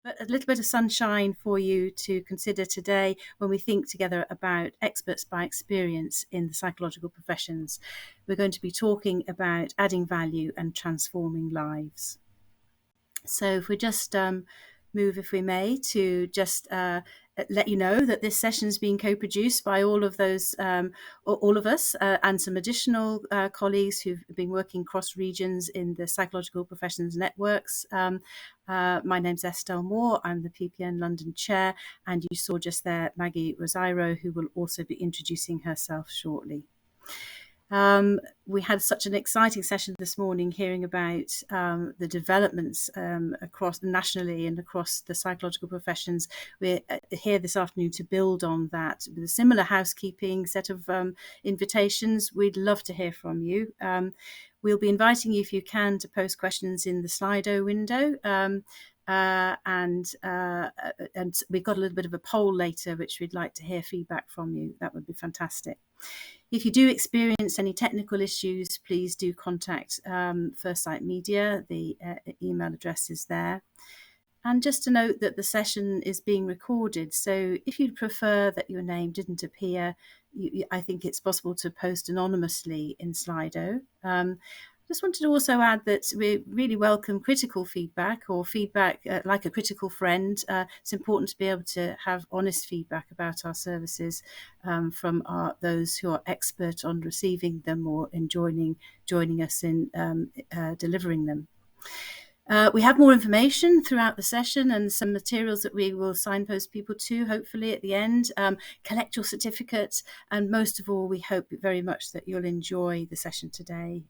but a little bit of sunshine for you to consider today when we think together about experts by experience in the psychological professions. We're going to be talking about adding value and transforming lives. So if we just move, if we may, to just let you know that this session is being co-produced by all of those, all of us, and some additional colleagues who've been working cross regions in the psychological professions networks. My name's Estelle Moore. I'm the PPN London chair, and you saw just there Maggie Rosairo, who will also be introducing herself shortly. We had such an exciting session this morning hearing about the developments across nationally and across the psychological professions. We're here this afternoon to build on that with a similar housekeeping set of invitations. We'd love to hear from you. We'll be inviting you, if you can, to post questions in the Slido window. And we've got a little bit of a poll later, which we'd like to hear feedback from you. That would be fantastic. If you do experience any technical issues, please do contact First Sight Media. The email address is there. And just to note that the session is being recorded, so if you'd prefer that your name didn't appear, I think it's possible to post anonymously in Slido. Just wanted to also add that we really welcome critical feedback or feedback like a critical friend. It's important to be able to have honest feedback about our services from those who are expert on receiving them or in joining us in delivering them. We have more information throughout the session and some materials that we will signpost people to, hopefully, at the end. Collect your certificates, and most of all, we hope very much that you'll enjoy the session today.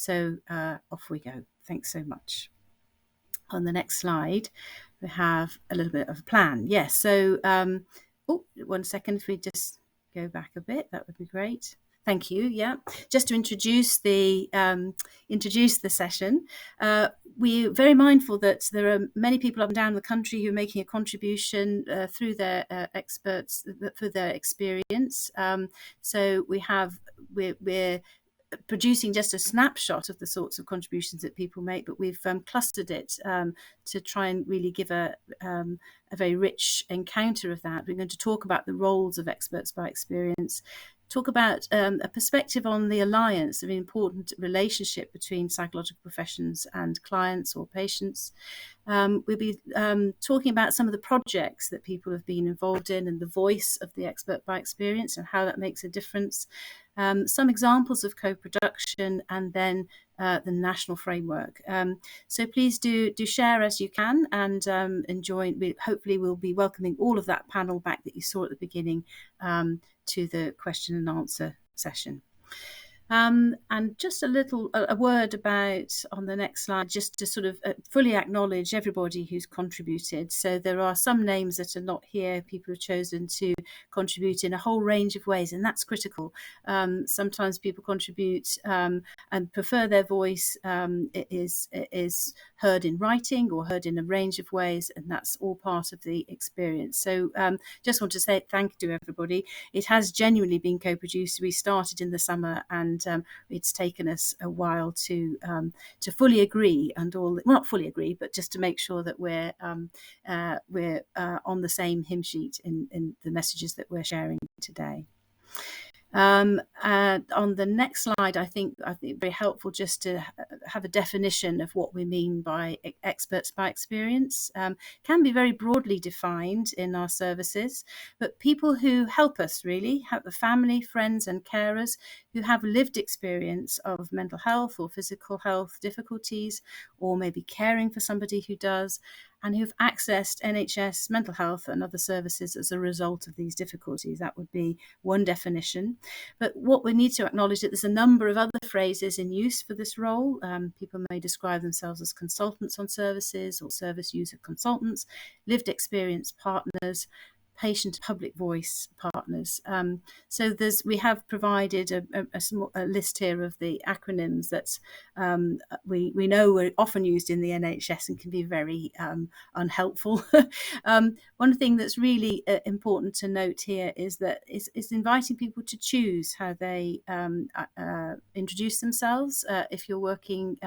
So off we go. Thanks so much. On the next slide, we have a little bit of a plan. Yes, so, 1 second, if we just go back a bit, that would be great. Thank you. Yeah, just to introduce the session. We're very mindful that there are many people up and down the country who are making a contribution through their experts, through their experience. So we're producing just a snapshot of the sorts of contributions that people make, but we've clustered it to try and really give a very rich encounter of that. We're going to talk about the roles of experts by experience, talk about a perspective on the alliance of an important relationship between psychological professions and clients or patients. We'll be talking about some of the projects that people have been involved in and the voice of the expert by experience and how that makes a difference. Some examples of co-production, and then the national framework. So please do share as you can and enjoy. Hopefully we'll be welcoming all of that panel back that you saw at the beginning to the question and answer session. And just a word about, on the next slide, just to sort of fully acknowledge everybody who's contributed. So there are some names that are not here. People have chosen to contribute in a whole range of ways, and that's critical. Sometimes people contribute and prefer their voice is heard in writing or heard in a range of ways, and that's all part of the experience. So just want to say thank you to everybody. It has genuinely been co-produced. We started in the summer, and it's taken us a while to fully agree, and not fully agree, but just to make sure that we're on the same hymn sheet in the messages that we're sharing today. On the next slide, I think very helpful just to have a definition of what we mean by experts by experience. Can be very broadly defined in our services, but people who help us really have the family, friends and carers who have lived experience of mental health or physical health difficulties, or maybe caring for somebody who does, and who've accessed NHS mental health and other services as a result of these difficulties. That would be one definition. But what we need to acknowledge that there's a number of other phrases in use for this role. People may describe themselves as consultants on services or service user consultants, lived experience partners, patient public voice partners. So we have provided a list here of the acronyms that we know are often used in the NHS and can be very unhelpful. One thing that's really important to note here is that it's inviting people to choose how they introduce themselves. If you're working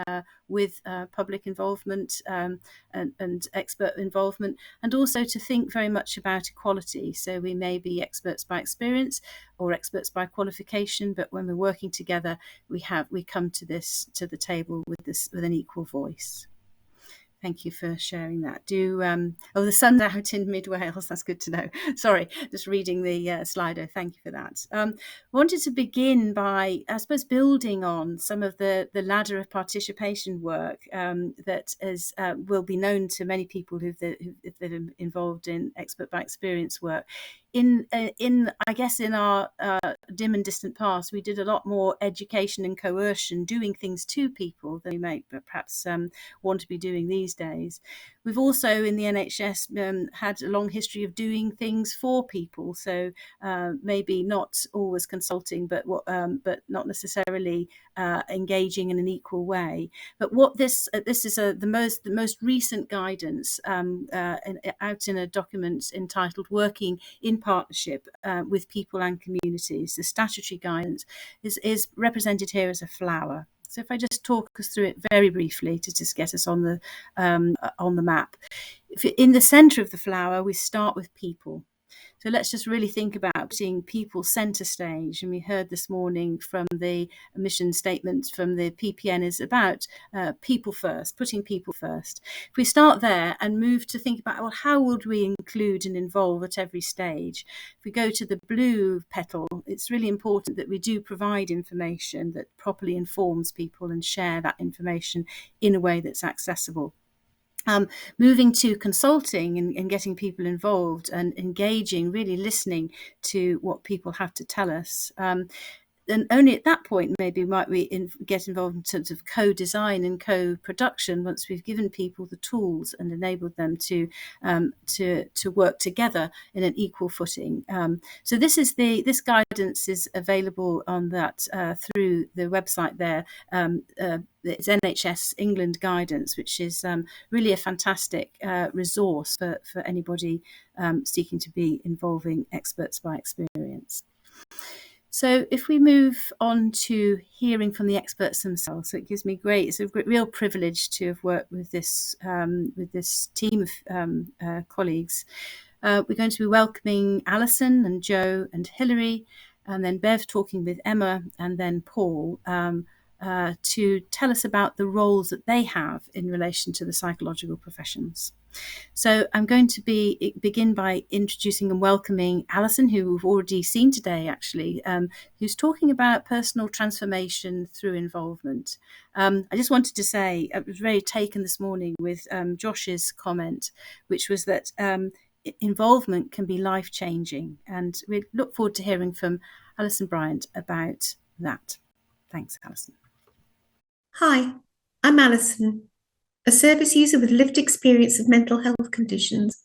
with public involvement and expert involvement, and also to think very much about equality. So we may be experts by experience or experts by qualification, but when we're working together, we come to the table with an equal voice. Thank you for sharing that. The sun's out in mid Wales. That's good to know. Sorry, just reading the Slido. Thank you for that. I wanted to begin by, I suppose, building on some of the ladder of participation work that will be known to many people who've been involved in expert by experience work. In our dim and distant past, we did a lot more education and coercion, doing things to people than we might perhaps want to be doing these days. We've also in the NHS had a long history of doing things for people, so maybe not always consulting, but not necessarily engaging in an equal way. But what this is the most recent guidance out in a document entitled "Working in Partnership with People and Communities." The statutory guidance is represented here as a flower. So if I just talk us through it very briefly to just get us on the map. In the centre of the flower, we start with people. So let's just really think about putting people centre stage. And we heard this morning from the mission statement from the PPN is about people first, putting people first. If we start there and move to think about, well, how would we include and involve at every stage? If we go to the blue petal, it's really important that we do provide information that properly informs people and share that information in a way that's accessible. Moving to consulting and getting people involved and engaging, really listening to what people have to tell us. And only at that point maybe might we get involved in terms of co-design and co-production once we've given people the tools and enabled them to work together in an equal footing. So this guidance is available on that through the website there. It's NHS England guidance, which is really a fantastic resource for anybody seeking to be involving experts by experience. So if we move on to hearing from the experts themselves, so it's a real privilege to have worked with this team of colleagues. We're going to be welcoming Alison and Jo and Hilary, and then Bev talking with Emma, and then Paul to tell us about the roles that they have in relation to the psychological professions. So I'm going to begin by introducing and welcoming Alison, who we've already seen today, actually, who's talking about personal transformation through involvement. I just wanted to say, I was very taken this morning with Josh's comment, which was that involvement can be life-changing. And we look forward to hearing from Alison Bryant about that. Thanks, Alison. Hi, I'm Alison, a service user with lived experience of mental health conditions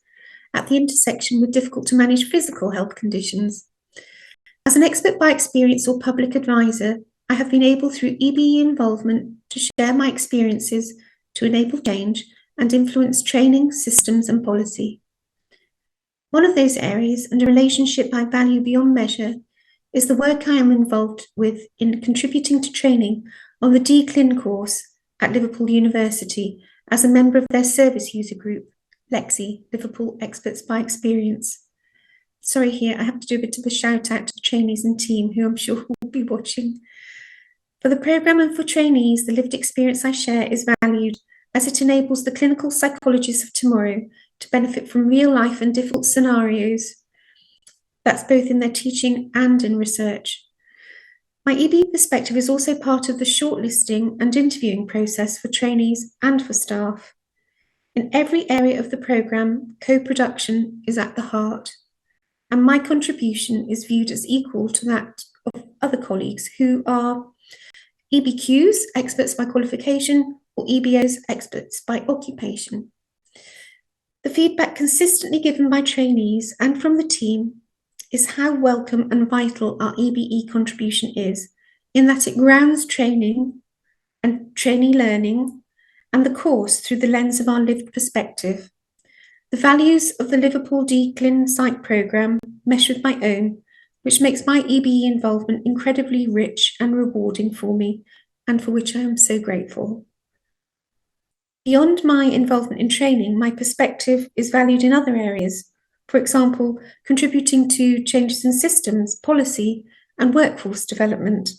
at the intersection with difficult to manage physical health conditions. As an expert by experience or public advisor, I have been able through EBE involvement to share my experiences to enable change and influence training, systems and policy. One of those areas and a relationship I value beyond measure is the work I am involved with in contributing to training on the DCLIN course at Liverpool University as a member of their service user group, Lexi, Liverpool Experts by Experience. Sorry here, I have to do a bit of a shout out to the trainees and team who I'm sure will be watching. For the programme and for trainees, the lived experience I share is valued as it enables the clinical psychologists of tomorrow to benefit from real life and difficult scenarios. That's both in their teaching and in research. My EBE perspective is also part of the shortlisting and interviewing process for trainees and for staff. In every area of the programme, co-production is at the heart, and my contribution is viewed as equal to that of other colleagues who are EBQs, experts by qualification, or EBOs, experts by occupation. The feedback consistently given by trainees and from the team is how welcome and vital our EBE contribution is, in that it grounds training and trainee learning and the course through the lens of our lived perspective. The values of the Liverpool DCLIN Psych programme mesh with my own, which makes my EBE involvement incredibly rich and rewarding for me, and for which I am so grateful. Beyond my involvement in training, my perspective is valued in other areas. For example, contributing to changes in systems, policy, and workforce development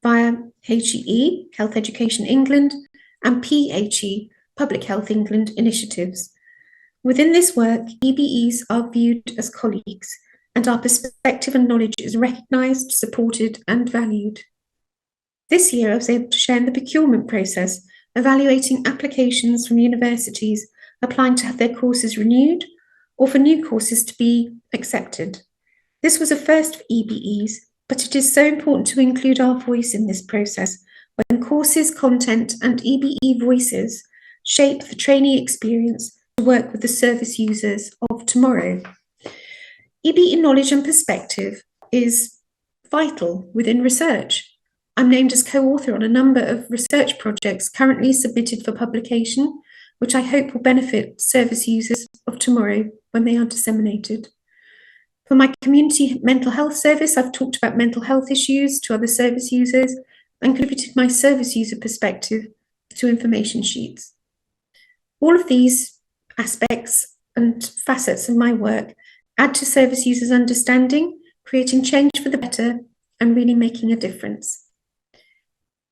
via HEE, Health Education England, and PHE, Public Health England initiatives. Within this work, EBEs are viewed as colleagues, and our perspective and knowledge is recognised, supported, and valued. This year, I was able to share in the procurement process, evaluating applications from universities applying to have their courses renewed or for new courses to be accepted. This was a first for EBEs, but it is so important to include our voice in this process when courses, content, and EBE voices shape the trainee experience to work with the service users of tomorrow. EBE knowledge and perspective is vital within research. I'm named as co-author on a number of research projects currently submitted for publication, which I hope will benefit service users of tomorrow when they are disseminated. For my community mental health service, I've talked about mental health issues to other service users and contributed my service user perspective to information sheets. All of these aspects and facets of my work add to service users' understanding, creating change for the better, and really making a difference.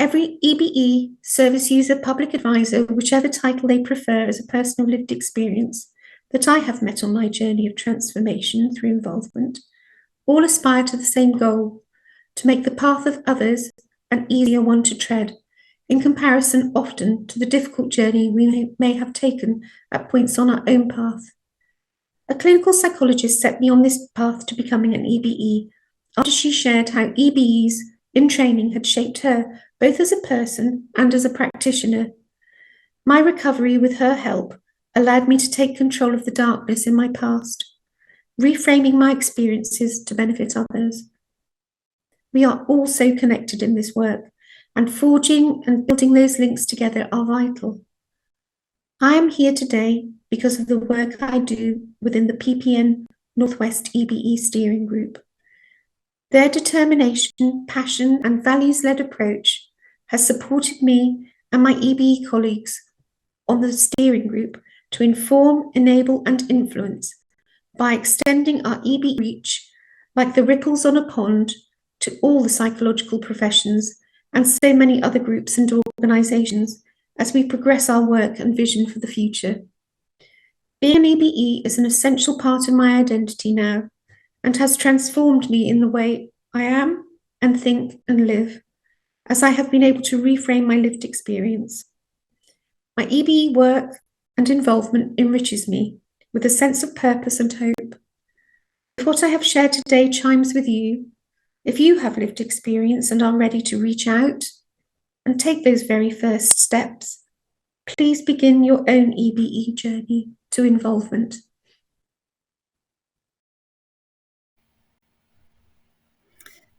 Every EBE, service user, public advisor, whichever title they prefer as a personal lived experience that I have met on my journey of transformation through involvement, all aspire to the same goal, to make the path of others an easier one to tread, in comparison often to the difficult journey we may have taken at points on our own path. A clinical psychologist set me on this path to becoming an EBE after she shared how EBEs in training had shaped her both as a person and as a practitioner. My recovery with her help allowed me to take control of the darkness in my past, reframing my experiences to benefit others. We are all so connected in this work, and forging and building those links together are vital. I am here today because of the work I do within the PPN Northwest EBE steering group. Their determination, passion, and values-led approach has supported me and my EBE colleagues on the steering group to inform, enable, and influence by extending our EBE reach like the ripples on a pond to all the psychological professions and so many other groups and organisations as we progress our work and vision for the future. Being an EBE is an essential part of my identity now and has transformed me in the way I am and think and live, as I have been able to reframe my lived experience. My EBE work and involvement enriches me with a sense of purpose and hope. If what I have shared today chimes with you, if you have lived experience and are ready to reach out and take those very first steps, please begin your own EBE journey to involvement.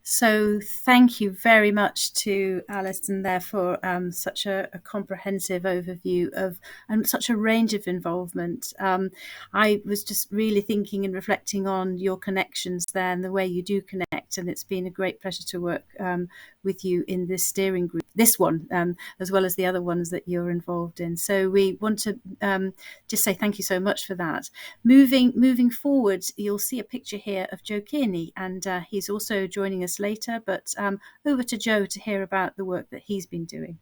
So thank you very much to Alison there for such a comprehensive overview of and such a range of involvement. I was just really thinking and reflecting on your connections there and the way you do connect, and it's been a great pleasure to work with you in this steering group, this one, as well as the other ones that you're involved in. So we want to just say thank you so much for that. Moving forward, you'll see a picture here of Joe Kearney, and he's also joining us later, but over to Joe to hear about the work that he's been doing.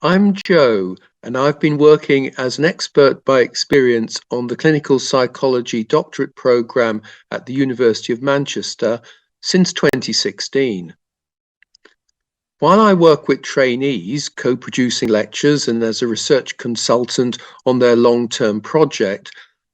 I'm Joe, and I've been working as an expert by experience on the clinical psychology doctorate programme at the University of Manchester since 2016. While I work with trainees, co-producing lectures and as a research consultant on their long-term project,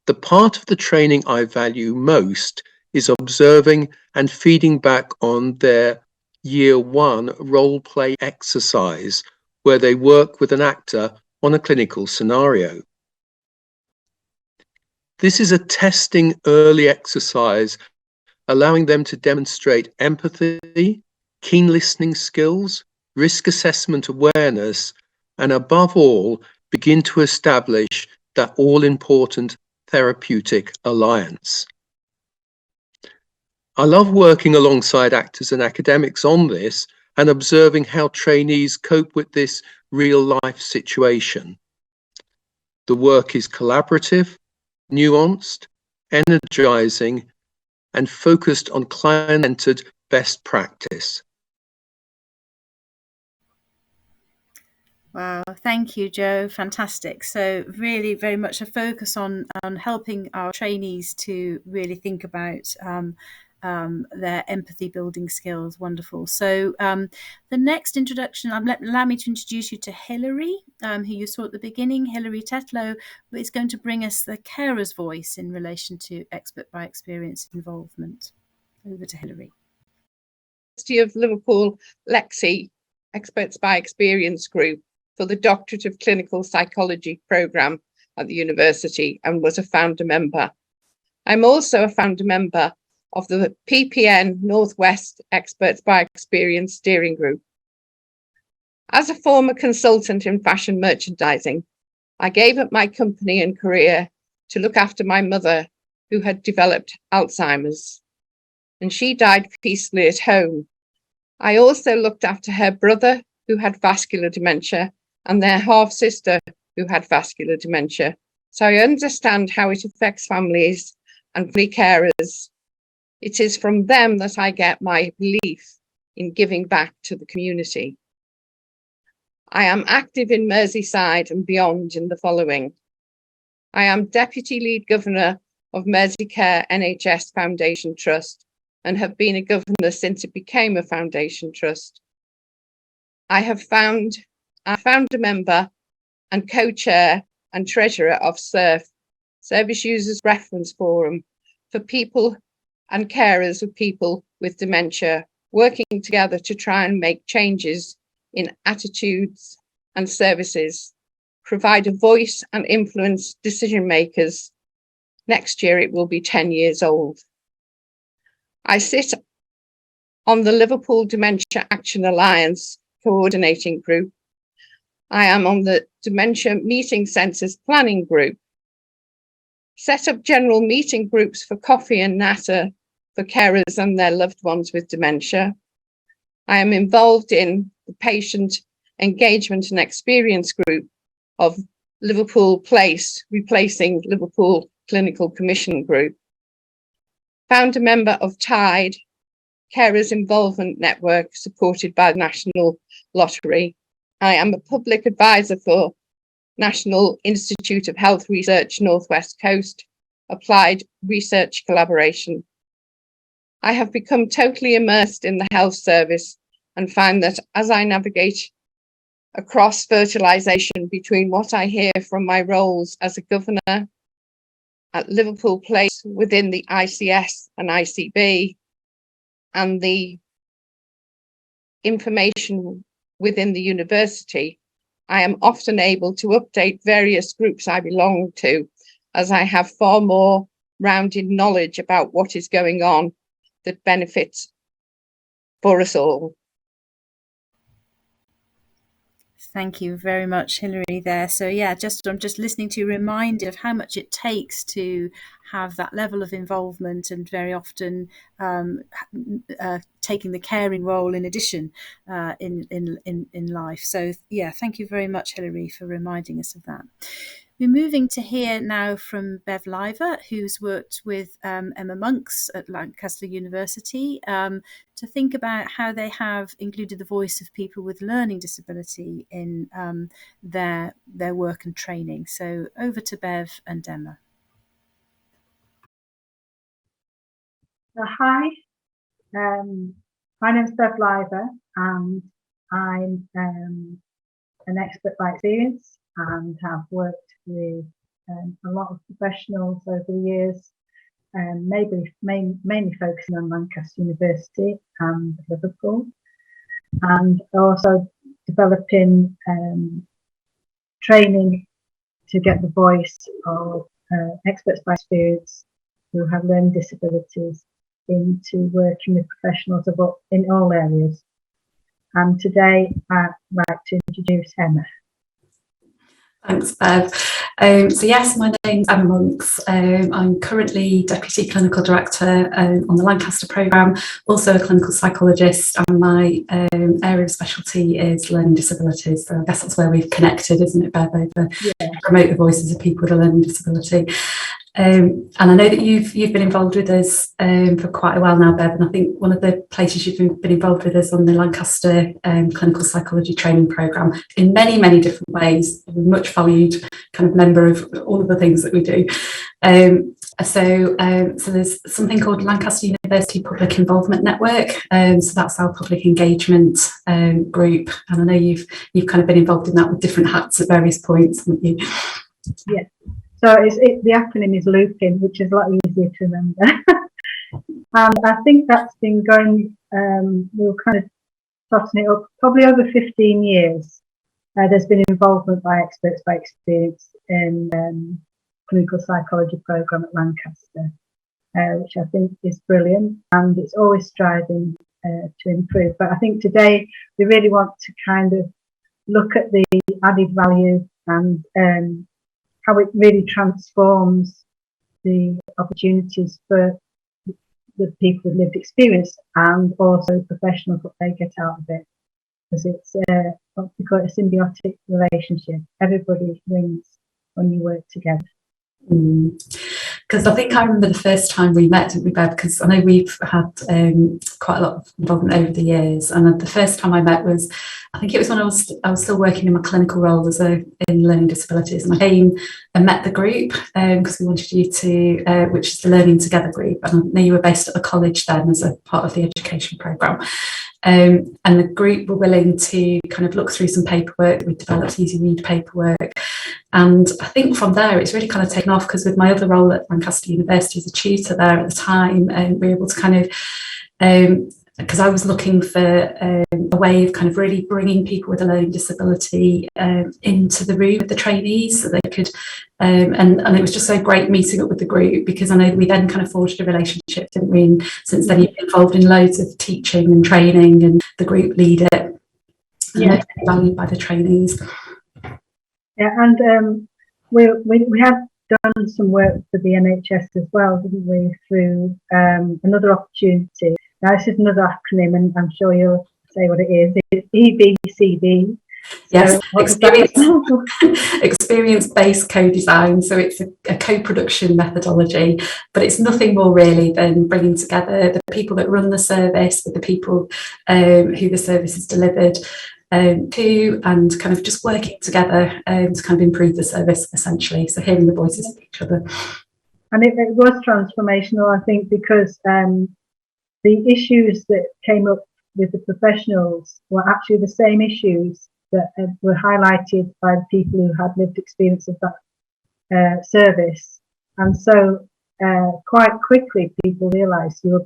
the part of the training I value most is observing and feeding back on their year one role play exercise, where they work with an actor on a clinical scenario. This is a testing early exercise, allowing them to demonstrate empathy, keen listening skills, risk assessment awareness, and above all, begin to establish that all-important therapeutic alliance. I love working alongside actors and academics on this and observing how trainees cope with this real-life situation. The work is collaborative, nuanced, energizing, and focused on client-centered best practice. Wow, thank you, Joe. Fantastic. So really very much a focus on helping our trainees to really think about their empathy building skills. Wonderful. So the next introduction, allow me to introduce you to Hilary, who you saw at the beginning. Hilary Tetlow is going to bring us the carer's voice in relation to expert by experience involvement. Over to Hilary. University of Liverpool Lexi Experts by Experience group for the Doctorate of Clinical Psychology programme at the university and was a founder member. I'm also a founder member of the PPN Northwest Experts by Experience steering group. As a former consultant in fashion merchandising, I gave up my company and career to look after my mother, who had developed Alzheimer's, and she died peacefully at home. I also looked after her brother, who had vascular dementia, and their half-sister, who had vascular dementia. So I understand how it affects families and family carers. It is from them that I get my belief in giving back to the community. I am active in Merseyside and beyond in the following. I am Deputy Lead Governor of Merseycare NHS Foundation Trust and have been a governor since it became a foundation trust. I found a member and co-chair and treasurer of SURF, Service Users Reference Forum, for people and carers of people with dementia, working together to try and make changes in attitudes and services, provide a voice and influence decision makers. Next year it will be 10 years old. I sit on the Liverpool Dementia Action Alliance coordinating group. I am on the Dementia Meeting Centres planning group. Set up general meeting groups for coffee and natter for carers and their loved ones with dementia. I am involved in the patient engagement and experience group of Liverpool Place, replacing Liverpool Clinical Commission Group. Founder member of TIDE, Carers Involvement Network, supported by the National Lottery. I am a public advisor for National Institute of Health Research Northwest Coast, Applied Research Collaboration. I have become totally immersed in the health service and find that as I navigate across fertilisation between what I hear from my roles as a governor at Liverpool Place within the ICS and ICB and the information within the university, I am often able to update various groups I belong to, as I have far more rounded knowledge about what is going on that benefits for us all. Thank you very much, Hilary, there. So yeah, I'm just listening to you, reminded of how much it takes to have that level of involvement, and very often taking the caring role in addition in life. So yeah, thank you very much, Hilary, for reminding us of that. We're moving to hear now from Bev Liver, who's worked with Emma Monks at Lancaster University to think about how they have included the voice of people with learning disability in their work and training. So over to Bev and Emma. Hi, my name's Bev Liver, and I'm an expert by experience and have worked with a lot of professionals over the years, mainly focusing on Lancaster University and Liverpool, and also developing training to get the voice of experts by experience who have learning disabilities into working with professionals in all areas. And today I'd like to introduce Emma. Thanks, Bev. So yes, my name's Emma Monks. I'm currently Deputy Clinical Director on the Lancaster programme, also a clinical psychologist, and my area of specialty is learning disabilities. So I guess that's where we've connected, isn't it, Bev, over promote the voices of people with a learning disability. And I know that you've been involved with us for quite a while now, Bev, and I think one of the places you've been involved with us on the Lancaster Clinical Psychology Training Programme in many, many different ways. We're a much valued kind of member of all of the things that we do. So there's something called Lancaster University Public Involvement Network. So that's our public engagement group, and I know you've kind of been involved in that with different hats at various points, haven't you? Yeah. So the acronym is LOOPIN, which is a lot easier to remember. And I think that's been going, we were kind of totting it up probably over 15 years. There's been involvement by experts by experience in clinical psychology programme at Lancaster, which I think is brilliant, and it's always striving to improve. But I think today we really want to kind of look at the added value and how it really transforms the opportunities for the people with lived experience and also professionals, what they get out of it. Because it's what we call a symbiotic relationship. Everybody wins when you work together. Because I think I remember the first time we met, didn't we, Bev? Because I know we've had quite a lot of involvement over the years, and the first time I met was, I think it was when I was still working in my clinical role in learning disabilities, and I came and met the group because we wanted you to, which is the Learning Together group, and I know you were based at the college then as a part of the education programme. And the group were willing to kind of look through some paperwork. We developed easy read paperwork, and I think from there it's really kind of taken off, because with my other role at Lancaster University as a tutor there at the time, we were able to kind of because I was looking for a way of kind of really bringing people with a learning disability into the room with the trainees, so they could, and it was just so great meeting up with the group, because I know we then kind of forged a relationship, didn't we? And since then you've been involved in loads of teaching and training, and the group lead it, and valued by the trainees. Yeah, and we have done some work for the NHS as well, didn't we, through another opportunity. Now, this is another acronym, and I'm sure you'll say what it is. It's EBCD. Yes, experience-based co-design. So it's a co-production methodology, but it's nothing more really than bringing together the people that run the service with the people who the service is delivered to, and kind of just working together to kind of improve the service, essentially. So hearing the voices of each other. And it was transformational, I think, because the issues that came up with the professionals were actually the same issues that were highlighted by the people who had lived experience of that service. And so quite quickly people realised you were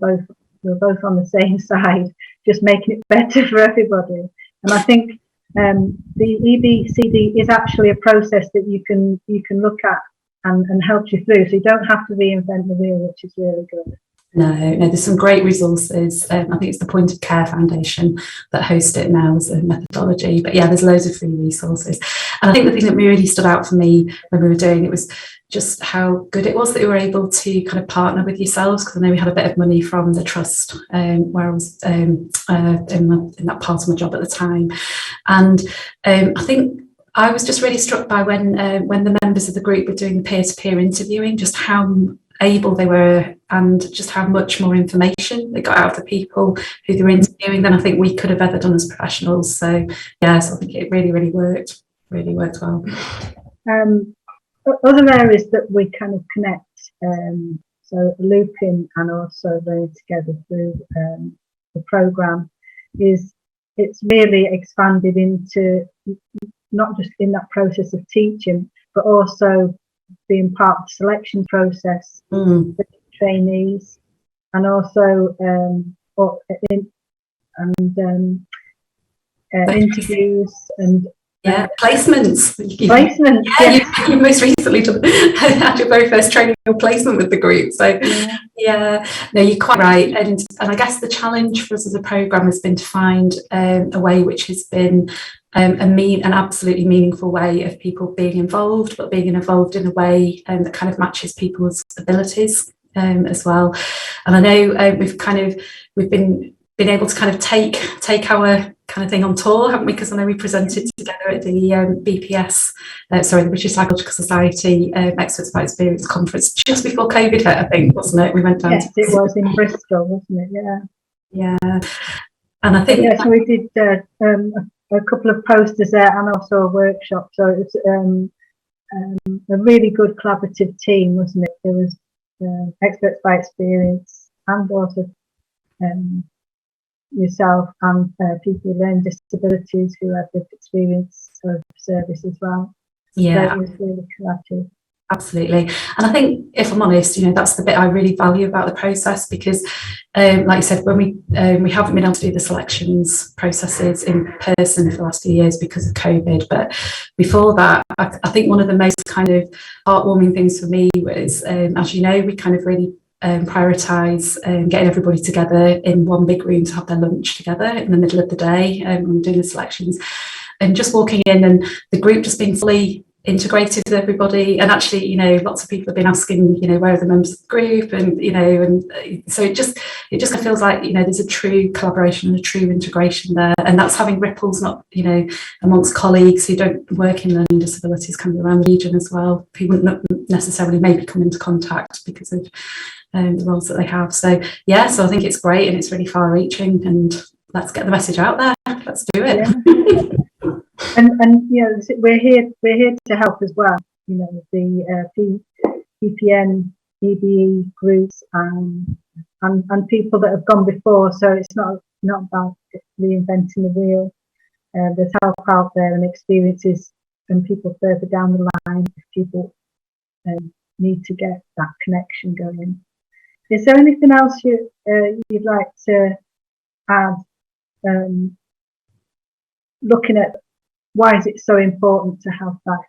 both on the same side, just making it better for everybody. And I think the EBCD is actually a process that you can look at and help you through. So you don't have to reinvent the wheel, which is really good. No, there's some great resources. I think it's the Point of Care Foundation that host it now as a methodology. But yeah, there's loads of free resources. And I think the thing that really stood out for me when we were doing it was just how good it was that we were able to kind of partner with yourselves, because I know we had a bit of money from the trust where I was in that part of my job at the time. And I think I was just really struck by when the members of the group were doing the peer-to-peer interviewing, just how able they were, and just how much more information they got out of the people who they were interviewing than I think we could have ever done as professionals. So yeah, so I think it really worked well. Other areas that we kind of connect, so looping and also learning together through the programme, is it's really expanded into not just in that process of teaching, but also being part of the selection process for trainees, and also interviews and placements. Placements. You most recently had your very first training or placement with the group. So no, you're quite right. And I guess the challenge for us as a programme has been to find a way which has been an absolutely meaningful way of people being involved, but being involved in a way that kind of matches people's abilities as well. And I know we've been able to kind of take our kind of thing on tour, haven't we? Because I know we presented together at the BPS, the British Psychological Society Experts by Experience conference just before COVID hit, I think, wasn't it? We went down. Yes, it was in Bristol, wasn't it? Yeah. Yeah. And I think so we did a couple of posters there and also a workshop. So it was a really good collaborative team, wasn't it? There was experts by experience and also yourself and people with learning disabilities who have lived experience of service as well. Yeah, so it was really collaborative. Absolutely. And I think, if I'm honest, that's the bit I really value about the process, because like you said, when we haven't been able to do the selections processes in person for the last few years because of COVID, but before that, I think one of the most kind of heartwarming things for me was, as you know, we kind of really prioritise getting everybody together in one big room to have their lunch together in the middle of the day when we're doing the selections, and just walking in and the group just being fully integrated with everybody. And actually, lots of people have been asking, where are the members of the group, and so it just kind of feels like there's a true collaboration and a true integration there, and that's having ripples not amongst colleagues who don't work in learning disabilities kind of around the region as well, who wouldn't not necessarily maybe come into contact because of the roles that they have. So I think it's great, and it's really far reaching, and let's get the message out there. Let's do it. Yeah. And we're here to help as well. The PPN EBE groups and people that have gone before. So it's not about reinventing the wheel. There's help out there and experiences and people further down the line if people need to get that connection going. Is there anything else you'd like to add? Looking at why is it so important to have that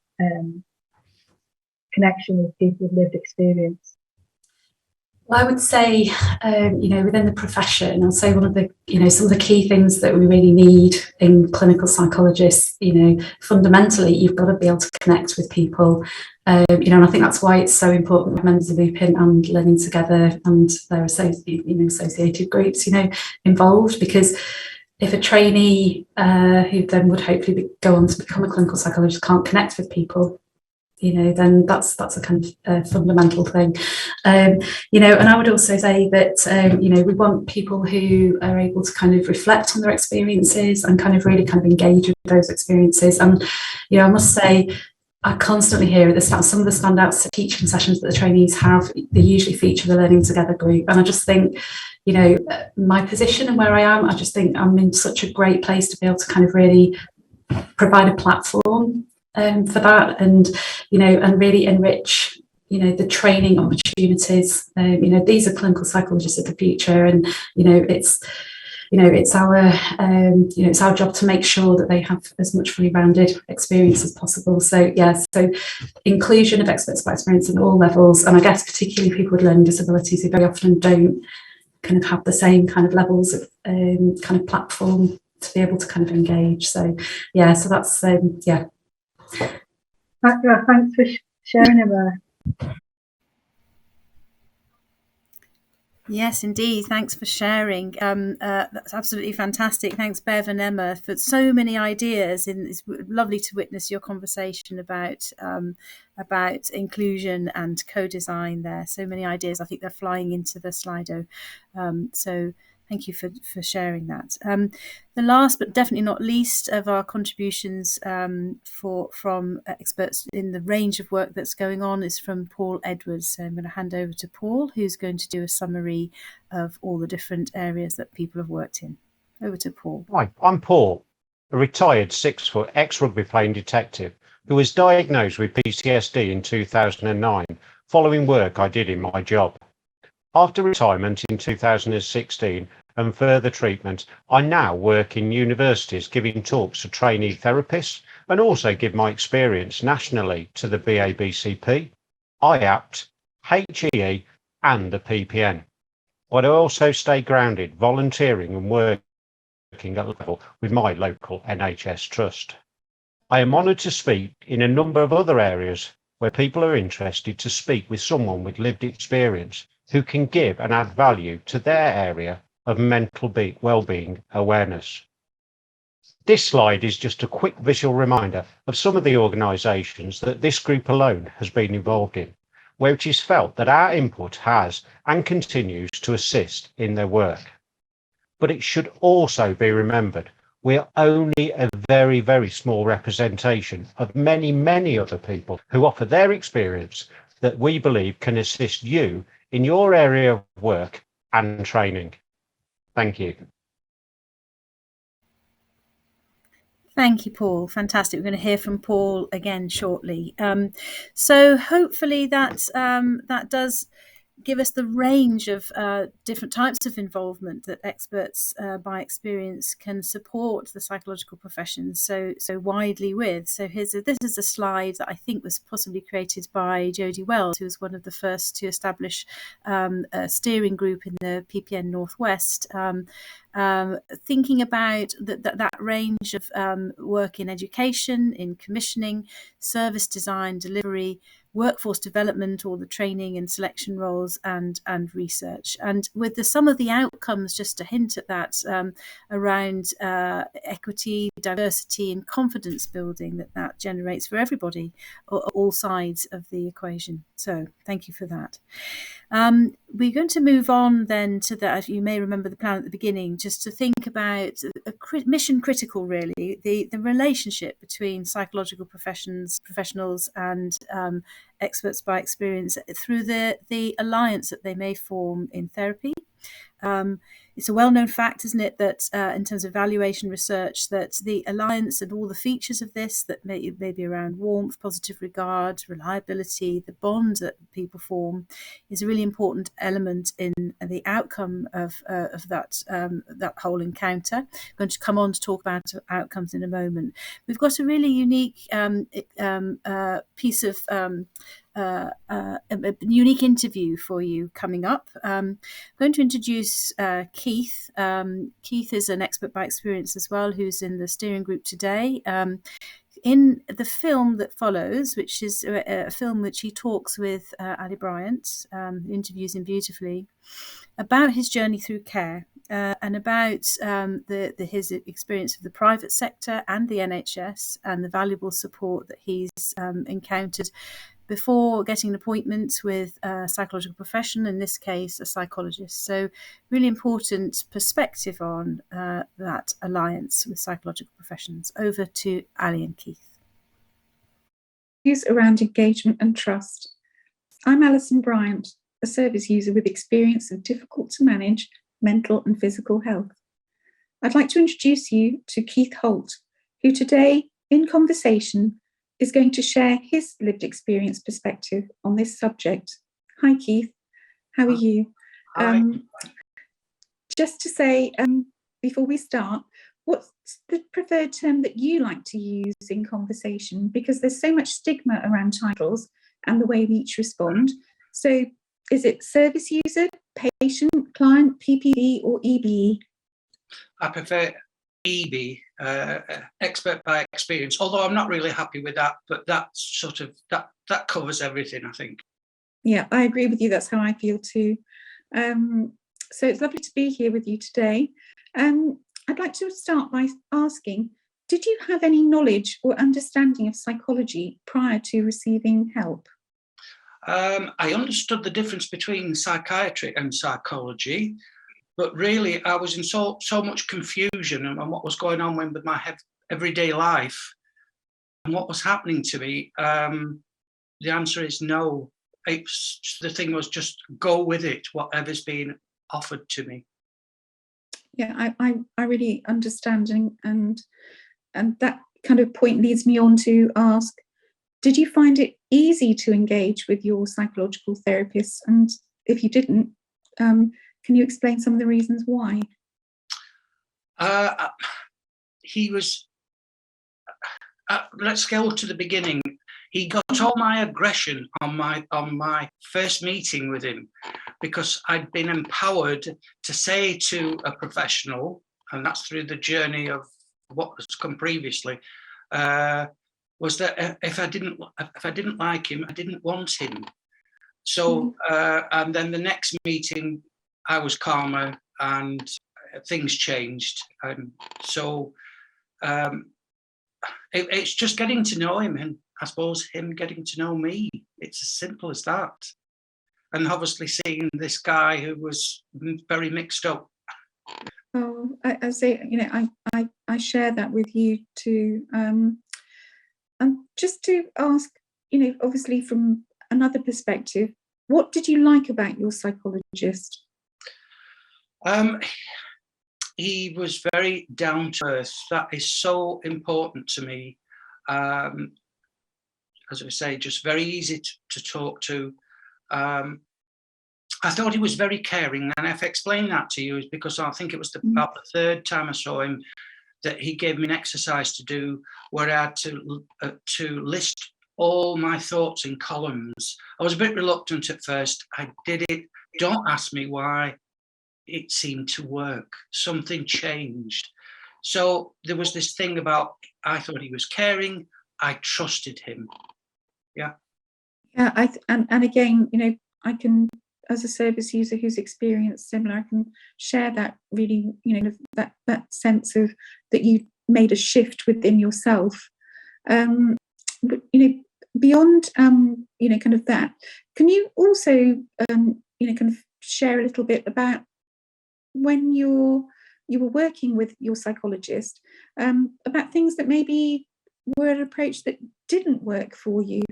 connection with people with lived experience? Well, I would say, within the profession, I'll say one of the, some of the key things that we really need in clinical psychologists, fundamentally, you've got to be able to connect with people. And I think that's why it's so important with members of Lupin and Learning Together and their associated groups, involved, because if a trainee who then would hopefully go on to become a clinical psychologist can't connect with people, then that's a kind of fundamental thing. And I would also say that, we want people who are able to kind of reflect on their experiences and kind of really kind of engage with those experiences. And, I must say, I constantly hear at the start, some of the standouts teaching sessions that the trainees have, they usually feature the Learning Together group. And I just think, my position and where I am, I just think I'm in such a great place to be able to kind of really provide a platform for that, and and really enrich the training opportunities. These are clinical psychologists of the future, and it's our job to make sure that they have as much fully rounded experience as possible. So inclusion of experts by experience at all levels, and I guess particularly people with learning disabilities who very often don't kind of have the same kind of levels of kind of platform to be able to kind of engage. So that's Thanks for sharing, Emma. Yes, indeed. Thanks for sharing. That's absolutely fantastic. Thanks, Bev and Emma, for so many ideas. And it's lovely to witness your conversation about inclusion and co-design there. So many ideas. I think they're flying into the Slido. So thank you for sharing that. The last but definitely not least of our contributions from experts in the range of work that's going on is from Paul Edwards. So I'm going to hand over to Paul, who's going to do a summary of all the different areas that people have worked in. Over to Paul. Hi, I'm Paul, a retired 6-foot ex-rugby playing detective who was diagnosed with PTSD in 2009 following work I did in my job. After retirement in 2016 and further treatment, I now work in universities giving talks to trainee therapists and also give my experience nationally to the BABCP, IAPT, HEE and the PPN. But I also stay grounded, volunteering and working working at level with my local NHS trust. I am honoured to speak in a number of other areas where people are interested to speak with someone with lived experience who can give and add value to their area of mental well-being awareness. This slide is just a quick visual reminder of some of the organisations that this group alone has been involved in, where it is felt that our input has and continues to assist in their work. But it should also be remembered we are only a very, very small representation of many, many other people who offer their experience that we believe can assist you in your area of work and training. Thank you. Thank you, Paul. Fantastic. We're going to hear from Paul again shortly. So hopefully that does give us the range of different types of involvement that experts by experience can support the psychological professions so widely with. So this is a slide that I think was possibly created by Jodie Wells, who was one of the first to establish a steering group in the PPN Northwest, thinking about that range of work in education, in commissioning, service design, delivery, workforce development, all the training and selection roles, and research. And with some of the outcomes, just to hint at that, around equity, diversity and confidence building that generates for everybody, all sides of the equation. So thank you for that. We're going to move on then to that. You may remember the plan at the beginning, just to think about mission critical, really, the relationship between psychological professionals and experts by experience through the alliance that they may form in therapy. It's a well-known fact, isn't it, that in terms of evaluation research, that the alliance and all the features of this that may be around warmth, positive regard, reliability, the bond that people form, is a really important element in the outcome of that whole encounter. I'm going to come on to talk about outcomes in a moment. We've got a really unique piece of a unique interview for you coming up. I'm going to introduce Keith. Keith is an expert by experience as well, who's in the steering group today. In the film that follows, which is a film which he talks with Ali Bryant, interviews him beautifully, about his journey through care and about his experience of the private sector and the NHS and the valuable support that he's encountered before getting an appointment with a psychological profession, in this case a psychologist. So really important perspective on that alliance with psychological professions. Over to Ali and Keith. Issues around engagement and trust. I'm Alison Bryant, a service user with experience of difficult to manage mental and physical health. I'd like to introduce you to Keith Holt, who today, in conversation, is going to share his lived experience perspective on this subject. Hi, Keith. How are you? Just to say, before we start, what's the preferred term that you like to use in conversation? Because there's so much stigma around titles and the way we each respond. So is it service user, patient, client, PPD or EBE? I prefer EBE, expert by experience, although I'm not really happy with that, but that's sort of, that covers everything, I think. Yeah, I agree with you. That's how I feel too. So it's lovely to be here with you today. I'd like to start by asking, did you have any knowledge or understanding of psychology prior to receiving help? I understood the difference between psychiatry and psychology, but really I was in so much confusion on what was going on with my everyday life and what was happening to me. The answer is no. The thing was just go with it, whatever's being offered to me. Yeah, I really understand, and that kind of point leads me on to ask, did you find it easy to engage with your psychological therapist? And if you didn't, can you explain some of the reasons why? He was, let's go to the beginning. He got all my aggression on my first meeting with him, because I'd been empowered to say to a professional, and that's through the journey of what has come previously, was that if I didn't like him, I didn't want him. So, and then the next meeting, I was calmer and things changed. So it's just getting to know him, and I suppose him getting to know me. It's as simple as that. And obviously seeing this guy who was very mixed up. Oh, I say, I share that with you too. And just to ask, obviously from another perspective, what did you like about your psychologist? He was very down to earth. That is so important to me. As I say, just very easy to talk to. I thought he was very caring, and if I explain that to you is because I think it was about the third time I saw him that he gave me an exercise to do where I had to list all my thoughts in columns. I was a bit reluctant at first. I did it. Don't ask me why. It seemed to work. Something changed. So there was this thing about, I thought he was caring. I trusted him. Yeah. Yeah, and again, I can, as a service user who's experienced similar, I can share that really, that sense of that you made a shift within yourself. But, beyond, kind of that, can you also, kind of share a little bit about when you were working with your psychologist, about things that maybe were an approach that didn't work for you?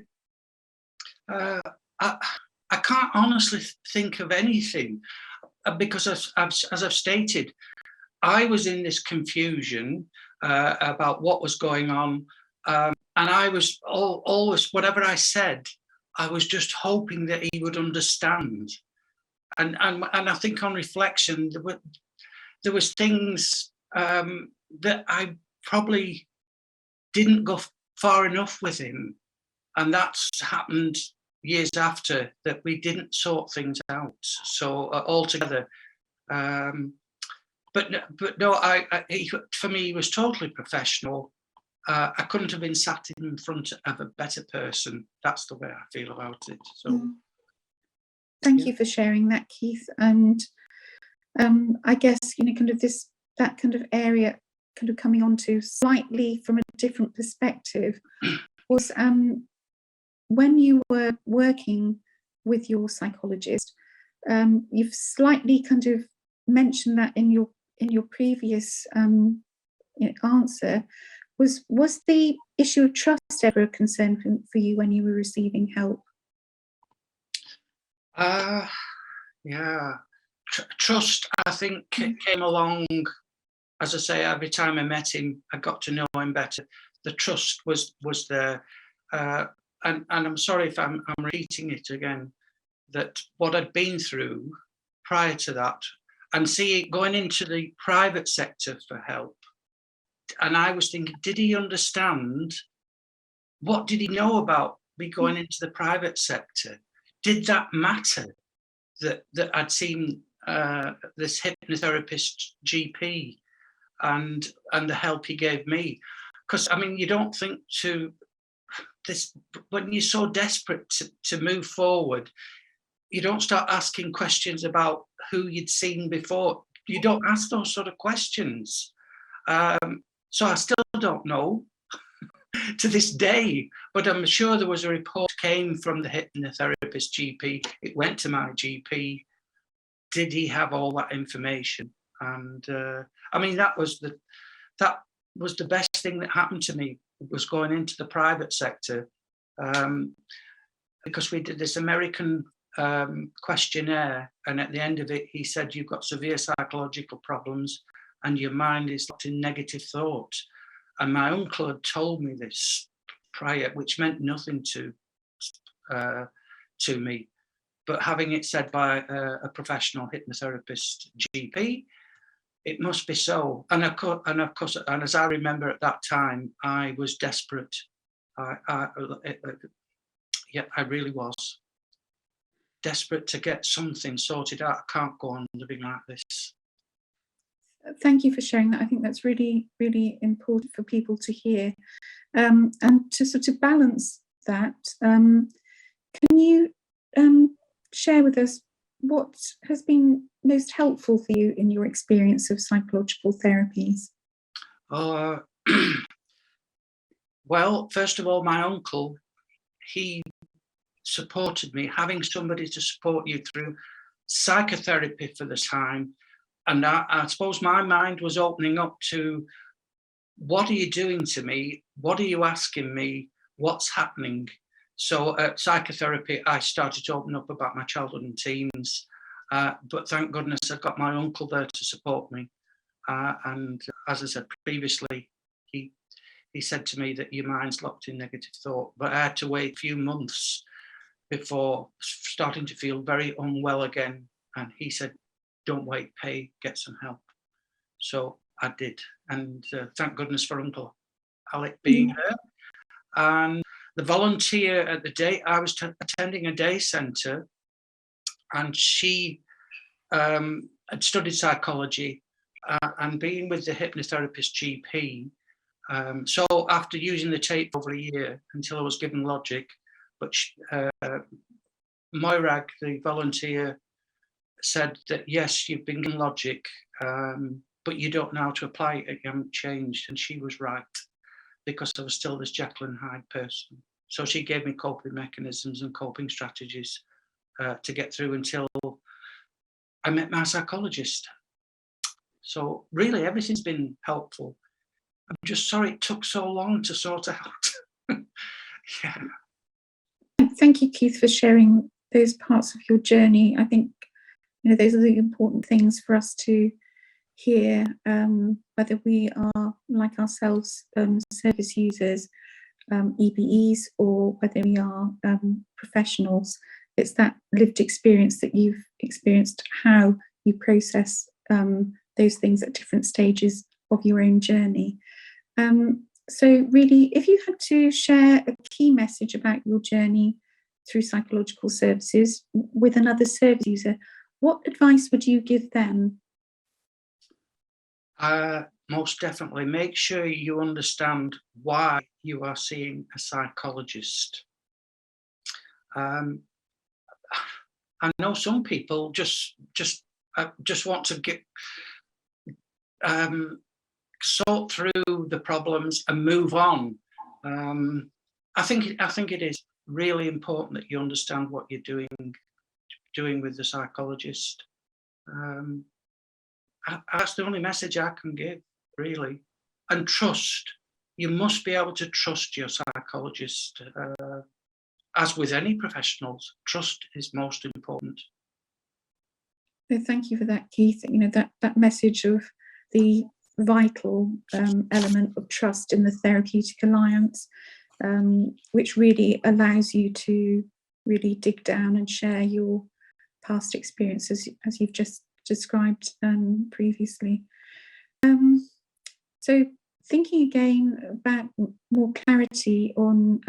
I can't honestly think of anything because as I've stated, I was in this confusion about what was going on, and I was always, whatever I said, I was just hoping that he would understand. And I think on reflection, there was things that I probably didn't go far enough with him, and that's happened years after, that we didn't sort things out. So altogether, but no, for me, he was totally professional. I couldn't have been sat in front of a better person. That's the way I feel about it. So. Thank you for sharing that, Keith. And I guess, kind of that kind of area, kind of coming on to slightly from a different perspective, was when you were working with your psychologist, you've slightly kind of mentioned that in your previous answer. Was the issue of trust ever a concern for you when you were receiving help? Yeah. Trust, I think, came along, as I say, every time I met him, I got to know him better. The trust was there. And I'm sorry if I'm repeating it again, that what I'd been through prior to that, and going into the private sector for help, and I was thinking, did he understand? What did he know about me going into the private sector? Did that matter that I'd seen this hypnotherapist GP and the help he gave me? Because, I mean, you don't think to this, when you're so desperate to move forward, you don't start asking questions about who you'd seen before. You don't ask those sort of questions. So I still don't know to this day, but I'm sure there was a report came from the hypnotherapist GP. It went to my GP. Did he have all that information? And I mean, that was the best thing that happened to me, was going into the private sector, because we did this American questionnaire, and at the end of it, he said, you've got severe psychological problems and your mind is locked in negative thought. And my uncle had told me this prior, which meant nothing to me. But having it said by a professional hypnotherapist GP, it must be so. And of course, and as I remember at that time, I was desperate. Yeah, I really was desperate to get something sorted out. I can't go on living like this. Thank you for sharing that. I think that's really, really important for people to hear. And to sort of balance that, can you share with us what has been most helpful for you in your experience of psychological therapies? Well, first of all, my uncle, he supported me. Having somebody to support you through psychotherapy for the time, and I suppose my mind was opening up to, what are you doing to me? What are you asking me? What's happening? So at psychotherapy, I started to open up about my childhood and teens, but thank goodness I got my uncle there to support me. And as I said previously, he said to me that your mind's locked in negative thought, but I had to wait a few months before starting to feel very unwell again. And he said, don't wait, get some help. So I did. And thank goodness for Uncle Alec being there. And the volunteer at the day, I was attending a day centre, and she had studied psychology and being with the hypnotherapist GP. So after using the tape over a year until I was given logic, but Moirag, the volunteer, said that yes, you've been given logic, but you don't know how to apply it, you haven't changed. And she was right, because I was still this Jekyll and Hyde person. So she gave me coping mechanisms and coping strategies to get through until I met my psychologist. So really everything's been helpful. I'm just sorry it took so long to sort out. Yeah. Thank you, Keith, for sharing those parts of your journey. I think, those are the important things for us to hear, whether we are, like ourselves, service users, EBEs, or whether we are professionals. It's that lived experience that you've experienced, how you process those things at different stages of your own journey. So really, if you had to share a key message about your journey through psychological services with another service user, what advice would you give them? Most definitely, make sure you understand why you are seeing a psychologist. I know some people just want to get sort through the problems and move on. I think it is really important that you understand what you're doing with the psychologist. That's the only message I can give, really. And trust. You must be able to trust your psychologist. As with any professionals, trust is most important. Thank you for that, Keith. That message of the vital element of trust in the therapeutic alliance, which really allows you to really dig down and share your past experiences, as you've just described previously. So thinking again about more clarity on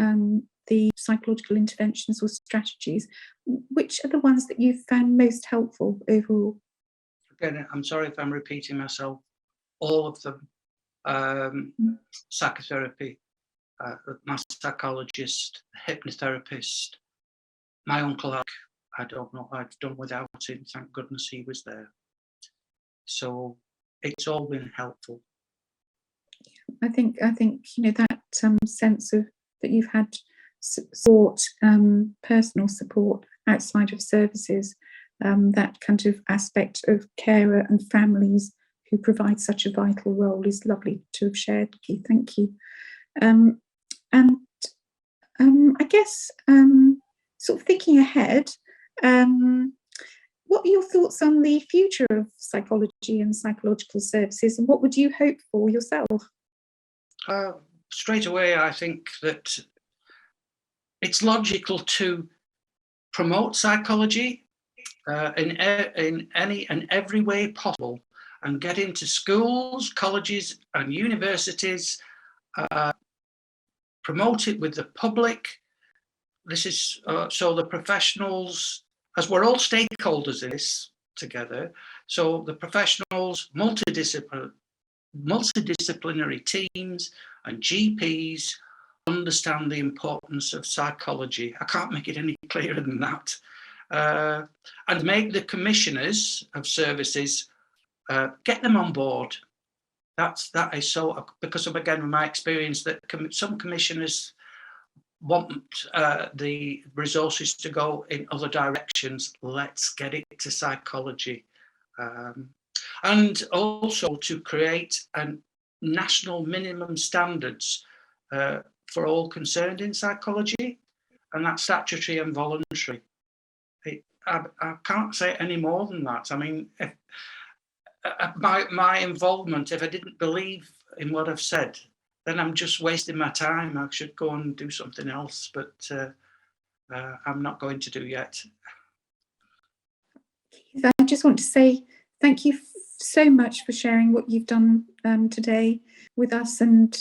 the psychological interventions or strategies, which are the ones that you've found most helpful overall? Again, I'm sorry if I'm repeating myself. All of them, psychotherapy, my psychologist, hypnotherapist, my uncle, I don't know, I've done without him, thank goodness he was there. So it's all been helpful. I think that sense of that you've had support, personal support outside of services, that kind of aspect of carer and families who provide such a vital role is lovely to have shared, Keith. Thank you. And I guess sort of thinking ahead, what are your thoughts on the future of psychology and psychological services, and what would you hope for yourself? Straight away, I think that it's logical to promote psychology in any and every way possible, and get into schools, colleges and universities, promote it with the public. This is so the professionals, as we're all stakeholders in this together. So the professionals, multidisciplinary teams and GPs understand the importance of psychology. I can't make it any clearer than that. And make the commissioners of services, get them on board. That is so, because of, again, my experience, that some commissioners want the resources to go in other directions. Let's get it to psychology. And also to create a national minimum standards for all concerned in psychology, and that's statutory and voluntary. I can't say any more than that. I mean, if, my involvement, if I didn't believe in what I've said, then I'm just wasting my time. I should go and do something else, but I'm not going to do yet. I just want to say thank you so much for sharing what you've done today with us, and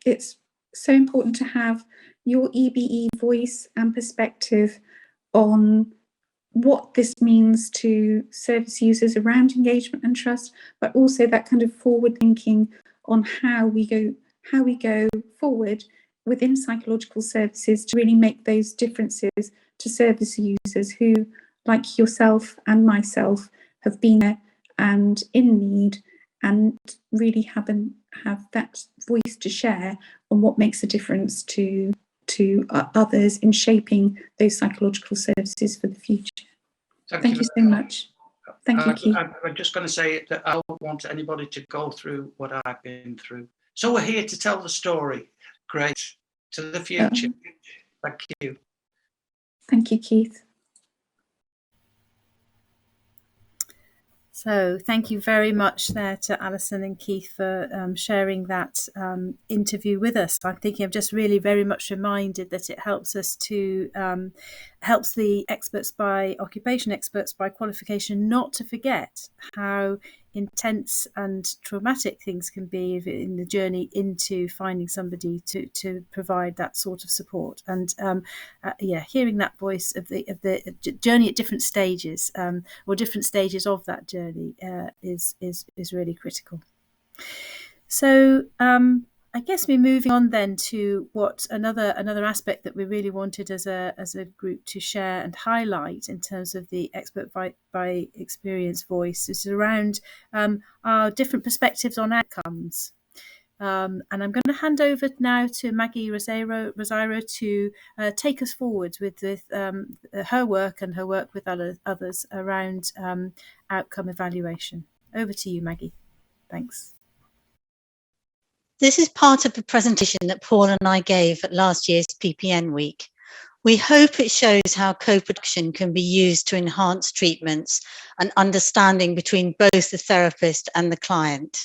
it's so important to have your EBE voice and perspective on what this means to service users around engagement and trust, but also that kind of forward thinking on how we go forward within psychological services to really make those differences to service users who, like yourself and myself, have been there and in need, and really have that voice to share on what makes a difference to others in shaping those psychological services for the future. Thank you so much. Thank you, Keith. I'm just going to say that I don't want anybody to go through what I've been through. So we're here to tell the story. Great. To the future. Thank you. Thank you, Keith. So thank you very much there to Alison and Keith for sharing that interview with us. I'm thinking I'm just really very much reminded that it helps us to, helps the experts by occupation, experts by qualification, not to forget how intense and traumatic things can be in the journey into finding somebody to provide that sort of support. And hearing that voice of the journey at different stages, or different stages of that journey, is really critical. So I guess we're moving on then to what another aspect that we really wanted as a group to share and highlight in terms of the expert by experience voice is around our different perspectives on outcomes. And I'm going to hand over now to Maggie Rosairo to take us forward with her work and her work with others around outcome evaluation. Over to you, Maggie. Thanks. This is part of a presentation that Paul and I gave at last year's PPN week. We hope it shows how co-production can be used to enhance treatments and understanding between both the therapist and the client.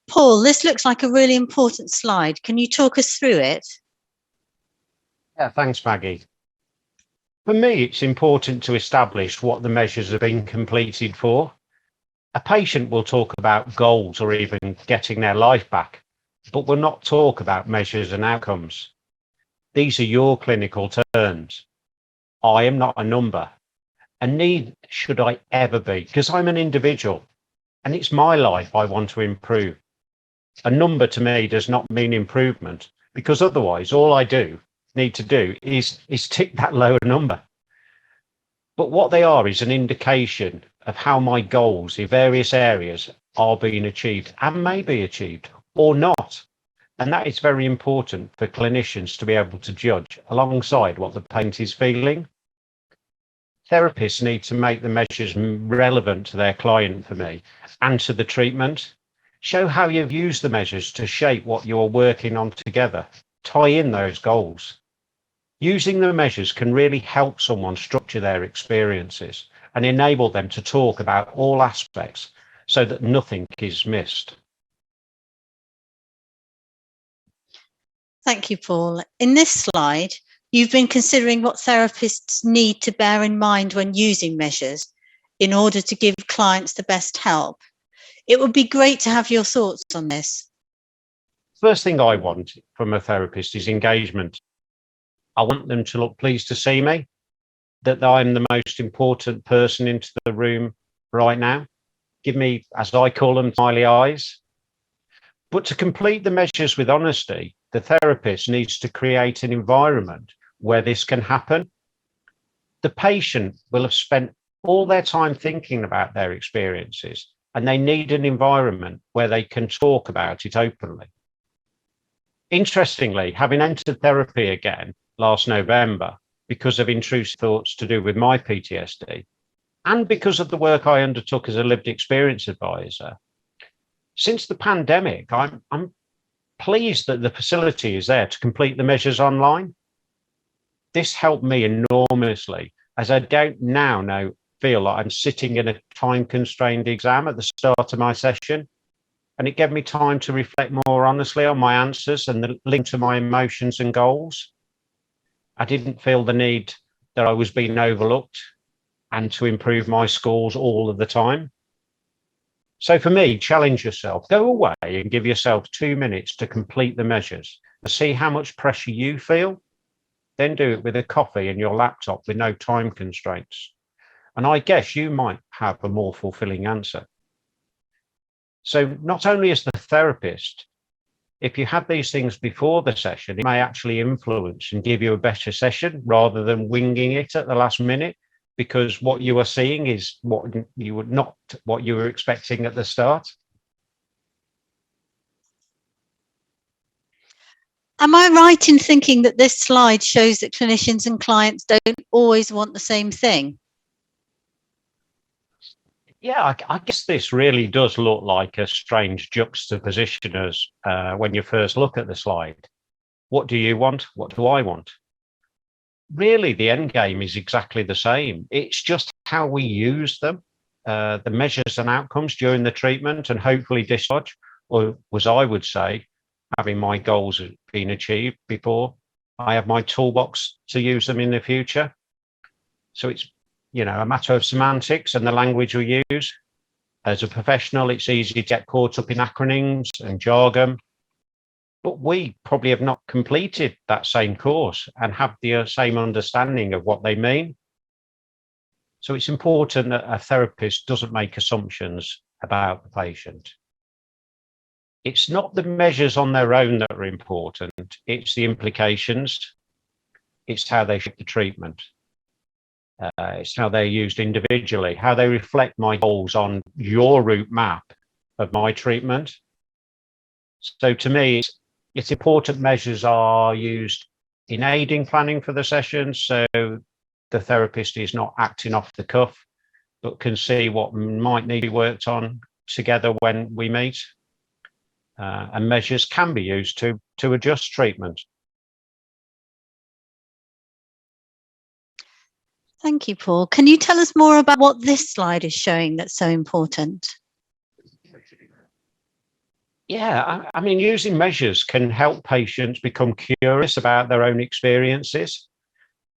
Paul, this looks like a really important slide. Can you talk us through it? Yeah, thanks, Maggie. For me, it's important to establish what the measures have been completed for. A patient will talk about goals or even getting their life back, but will not talk about measures and outcomes. These are your clinical terms. I am not a number, and neither should I ever be, because I'm an individual and it's my life I want to improve. A number to me does not mean improvement, because otherwise all I need to do is tick that lower number. But what they are is an indication of how my goals in various areas are being achieved and may be achieved or not. And that is very important for clinicians to be able to judge alongside what the patient is feeling. Therapists need to make the measures relevant to their client, for me, and to the treatment. Show how you've used the measures to shape what you're working on together. Tie in those goals. Using the measures can really help someone structure their experiences and enable them to talk about all aspects so that nothing is missed. Thank you, Paul. In this slide, you've been considering what therapists need to bear in mind when using measures in order to give clients the best help. It would be great to have your thoughts on this. First thing I want from a therapist is engagement. I want them to look pleased to see me. that I'm the most important person into the room right now. Give me, as I call them, smiley eyes. But to complete the measures with honesty, the therapist needs to create an environment where this can happen. The patient will have spent all their time thinking about their experiences, and they need an environment where they can talk about it openly. Interestingly, having entered therapy again last November because of intrusive thoughts to do with my PTSD, and because of the work I undertook as a lived experience advisor, since the pandemic, I'm pleased that the facility is there to complete the measures online. This helped me enormously, as I don't now feel like I'm sitting in a time-constrained exam at the start of my session, and it gave me time to reflect more honestly on my answers and the link to my emotions and goals. I didn't feel the need that I was being overlooked and to improve my scores all of the time. So for me, challenge yourself. Go away and give yourself 2 minutes to complete the measures and see how much pressure you feel. Then do it with a coffee and your laptop with no time constraints. And I guess you might have a more fulfilling answer. So not only as the therapist, if you had these things before the session, it may actually influence and give you a better session rather than winging it at the last minute, because what you are seeing is what you were expecting at the start. Am I right in thinking that this slide shows that clinicians and clients don't always want the same thing? Yeah, I guess this really does look like a strange juxtaposition as when you first look at the slide. What do you want? What do I want? Really, the end game is exactly the same. It's just how we use them, the measures and outcomes during the treatment and hopefully discharge, or as I would say, having my goals been achieved before I have my toolbox to use them in the future. So it's, a matter of semantics and the language we use. As a professional, it's easy to get caught up in acronyms and jargon, but we probably have not completed that same course and have the same understanding of what they mean. So it's important that a therapist doesn't make assumptions about the patient. It's not the measures on their own that are important, it's the implications, it's how they shape the treatment. It's how they're used individually, how they reflect my goals on your route map of my treatment. So to me, it's important measures are used in aiding planning for the session, so the therapist is not acting off the cuff, but can see what might need to be worked on together when we meet. And measures can be used to adjust treatment. Thank you, Paul. Can you tell us more about what this slide is showing that's so important? Yeah, I mean, using measures can help patients become curious about their own experiences.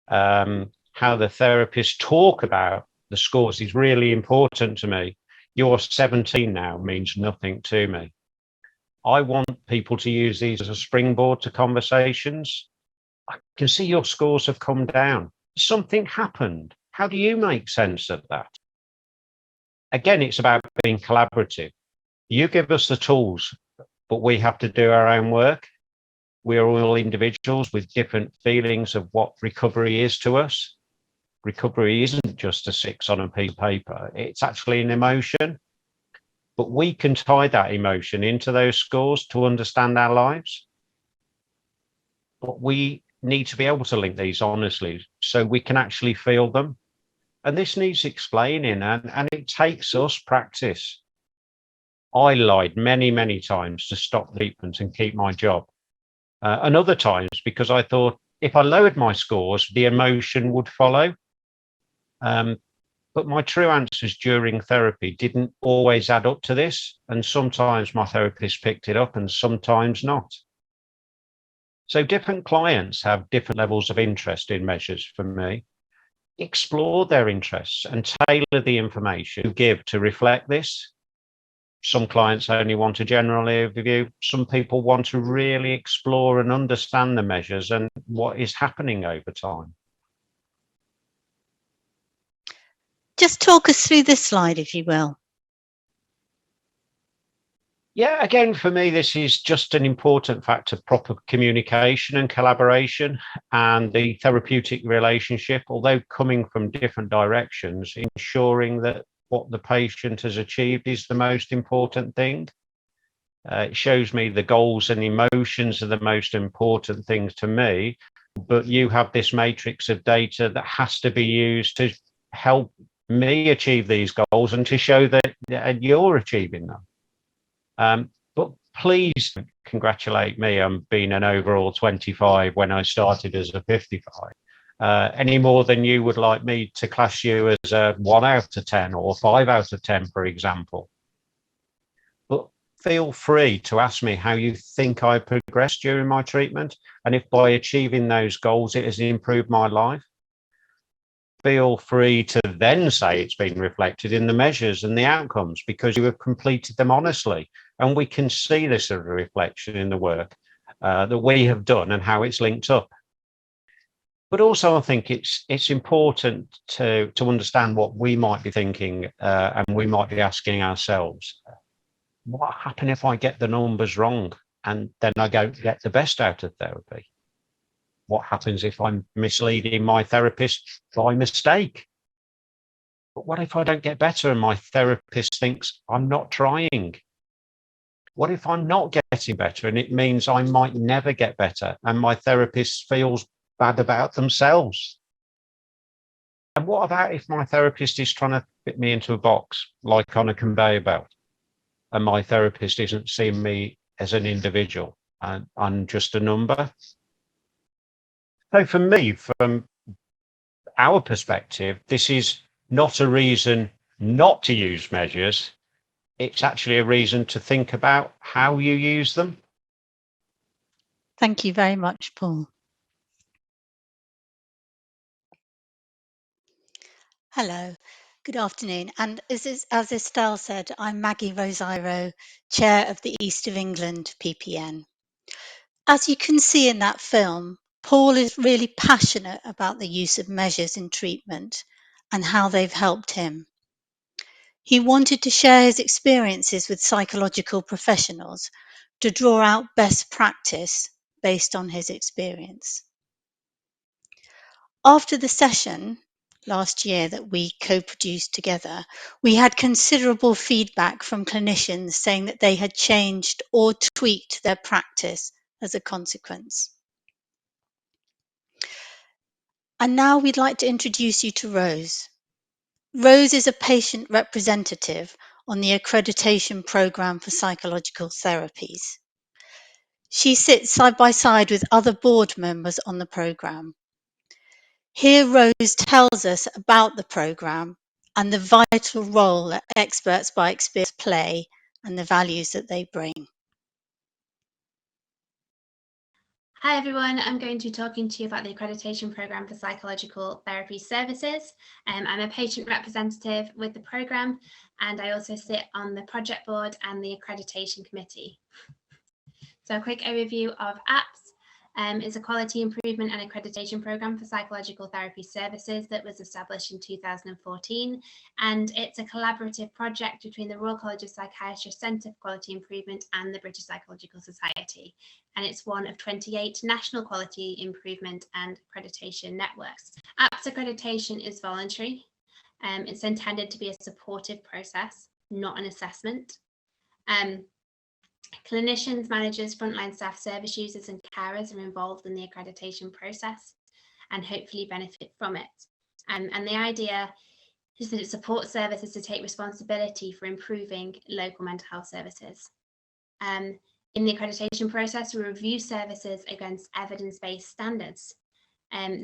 How the therapists talk about the scores is really important to me. You're 17 now means nothing to me. I want people to use these as a springboard to conversations. I can see your scores have come down. Something happened. How do you make sense of that? Again, it's about being collaborative. You give us the tools, but we have to do our own work. We're all individuals with different feelings of what recovery is to us. Recovery isn't just a 6 on a piece of paper. It's actually an emotion. But we can tie that emotion into those scores to understand our lives. But we need to be able to link these honestly so we can actually feel them. And this needs explaining, and it takes us practice. I lied many, many times to stop treatment and keep my job. And other times because I thought if I lowered my scores, the emotion would follow. But my true answers during therapy didn't always add up to this. And sometimes my therapist picked it up and sometimes not. So different clients have different levels of interest in measures for me. Explore their interests and tailor the information you give to reflect this. Some clients only want a general overview. Some people want to really explore and understand the measures and what is happening over time. Just talk us through this slide, if you will. Yeah, again, for me, this is just an important fact of proper communication and collaboration and the therapeutic relationship, although coming from different directions, ensuring that what the patient has achieved is the most important thing. It shows me the goals and emotions are the most important things to me, but you have this matrix of data that has to be used to help me achieve these goals and to show that you're achieving them. But please congratulate me on being an overall 25 when I started as a 55. Any more than you would like me to class you as a 1 out of 10 or 5 out of 10, for example. But feel free to ask me how you think I progressed during my treatment and if by achieving those goals it has improved my life. Feel free to then say it's been reflected in the measures and the outcomes because you have completed them honestly. And we can see this as a reflection in the work that we have done and how it's linked up. But also I think it's important to understand what we might be thinking and we might be asking ourselves, what happens if I get the numbers wrong and then I don't get the best out of therapy? What happens if I'm misleading my therapist by mistake? But what if I don't get better and my therapist thinks I'm not trying? What if I'm not getting better and it means I might never get better and my therapist feels bad about themselves? And what about if my therapist is trying to fit me into a box, like on a conveyor belt, and my therapist isn't seeing me as an individual and I'm just a number? So for me, from our perspective, this is not a reason not to use measures. It's actually a reason to think about how you use them. Thank you very much, Paul. Hello, good afternoon. And as Estelle said, I'm Maggie Rosairo, Chair of the East of England PPN. As you can see in that film, Paul is really passionate about the use of measures in treatment and how they've helped him. He wanted to share his experiences with psychological professionals to draw out best practice based on his experience. After the session last year that we co-produced together, we had considerable feedback from clinicians saying that they had changed or tweaked their practice as a consequence. And now we'd like to introduce you to Rose. Rose is a patient representative on the accreditation programme for psychological therapies. She sits side by side with other board members on the programme. Here Rose tells us about the programme and the vital role that experts by experience play and the values that they bring. Hi everyone, I'm going to be talking to you about the accreditation programme for psychological therapy services. I'm a patient representative with the programme and I also sit on the project board and the accreditation committee. So a quick overview of APPS is a quality improvement and accreditation programme for psychological therapy services that was established in 2014, and it's a collaborative project between the Royal College of Psychiatrists Centre for Quality Improvement and the British Psychological Society, and it's one of 28 national quality improvement and accreditation networks. APPS accreditation is voluntary. It's intended to be a supportive process, not an assessment. Clinicians, managers, frontline staff, service users and carers are involved in the accreditation process and hopefully benefit from it. And the idea is that it supports services to take responsibility for improving local mental health services. In the accreditation process, we review services against evidence-based standards.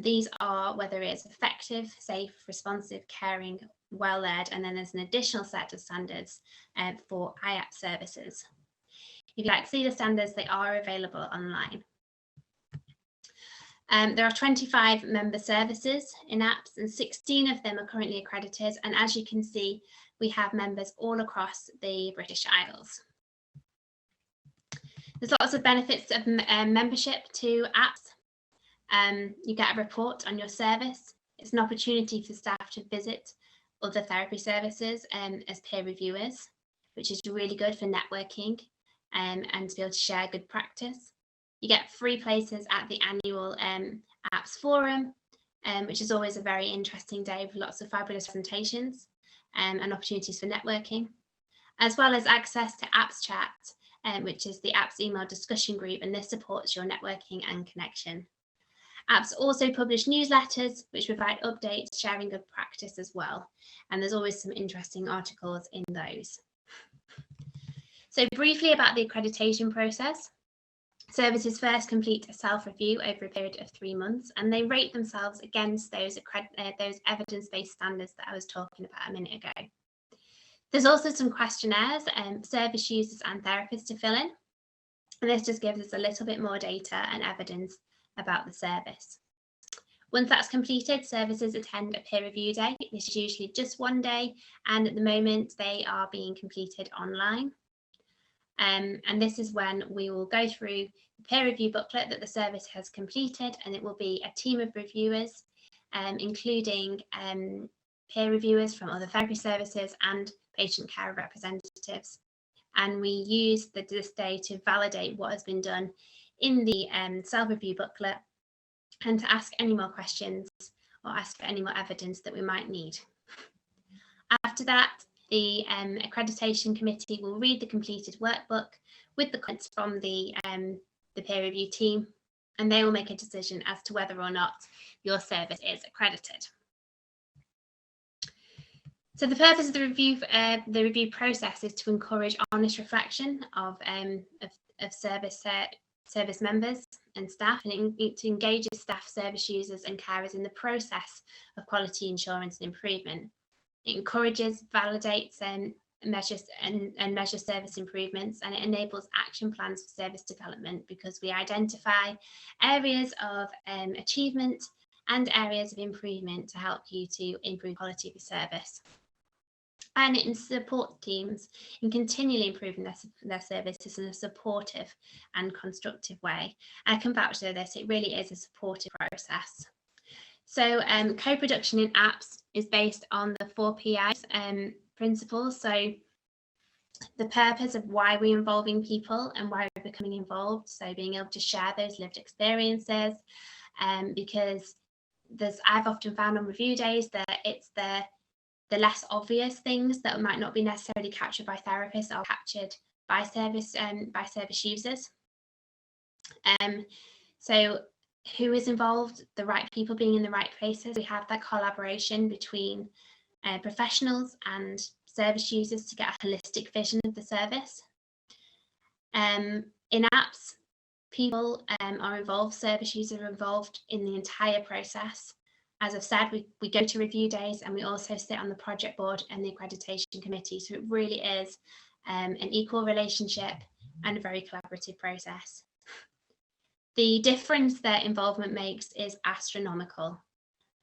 These are whether it's effective, safe, responsive, caring, well-led, and then there's an additional set of standards for IAPP services. If you'd like to see the standards, they are available online. There are 25 member services in APPS and 16 of them are currently accredited. And as you can see, we have members all across the British Isles. There's lots of benefits of membership to APPS. You get a report on your service. It's an opportunity for staff to visit other therapy services as peer reviewers, which is really good for networking and to be able to share good practice. You get free places at the annual APPS Forum, which is always a very interesting day with lots of fabulous presentations and opportunities for networking, as well as access to APPS Chat, which is the APPS email discussion group, and this supports your networking and connection. APPS also publish newsletters which provide updates, sharing good practice as well, and there's always some interesting articles in those. So briefly about the accreditation process. Services first complete a self-review over a period of 3 months, and they rate themselves against those evidence-based standards that I was talking about a minute ago. There's also some questionnaires service users and therapists to fill in, and this just gives us a little bit more data and evidence about the service. Once that's completed, services attend a peer review day. This is usually just 1 day, and at the moment they are being completed online. And this is when we will go through the peer review booklet that the service has completed, and it will be a team of reviewers, including peer reviewers from other therapy services and patient care representatives. And we use this day to validate what has been done in the self-review booklet, and to ask any more questions or ask for any more evidence that we might need. After that, the accreditation committee will read the completed workbook with the comments from the peer review team, and they will make a decision as to whether or not your service is accredited. So the purpose of the review process is to encourage honest reflection of service members and staff, and to engage staff, service users and carers in the process of quality assurance and improvement. It encourages, validates and measures service improvements, and it enables action plans for service development, because we identify areas of achievement and areas of improvement to help you to improve quality of your service. And it supports teams in continually improving their services in a supportive and constructive way. I can vouch for this, it really is a supportive process. So co-production in APPS is based on the 4 PIs principles. So the purpose of why we're involving people and why we're becoming involved. So being able to share those lived experiences, because I've often found on review days that it's the less obvious things that might not be necessarily captured by therapists are captured by service users. So who is involved? The right people being in the right places. We have that collaboration between professionals and service users to get a holistic vision of the service. In APPS, people are involved, service users are involved in the entire process. As I've said, we go to review days, and we also sit on the project board and the accreditation committee. So it really is an equal relationship and a very collaborative process. The difference that involvement makes is astronomical.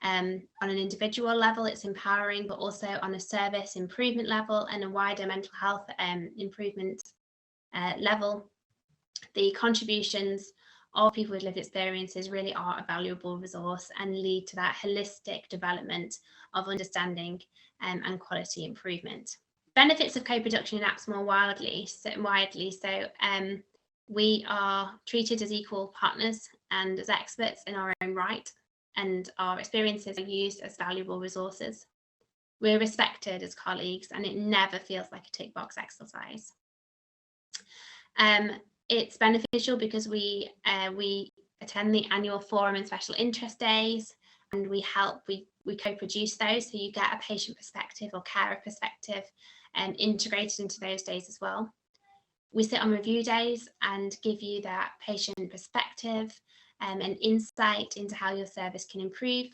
On an individual level, it's empowering, but also on a service improvement level and a wider mental health improvement level, the contributions of people with lived experiences really are a valuable resource and lead to that holistic development of understanding and quality improvement. Benefits of co-production in APPS more widely. So we are treated as equal partners and as experts in our own right, and our experiences are used as valuable resources. We're respected as colleagues, and it never feels like a tick box exercise. It's beneficial because we attend the annual forum and special interest days, and we co-produce those, so you get a patient perspective or carer perspective integrated into those days as well. We sit on review days and give you that patient perspective and insight into how your service can improve.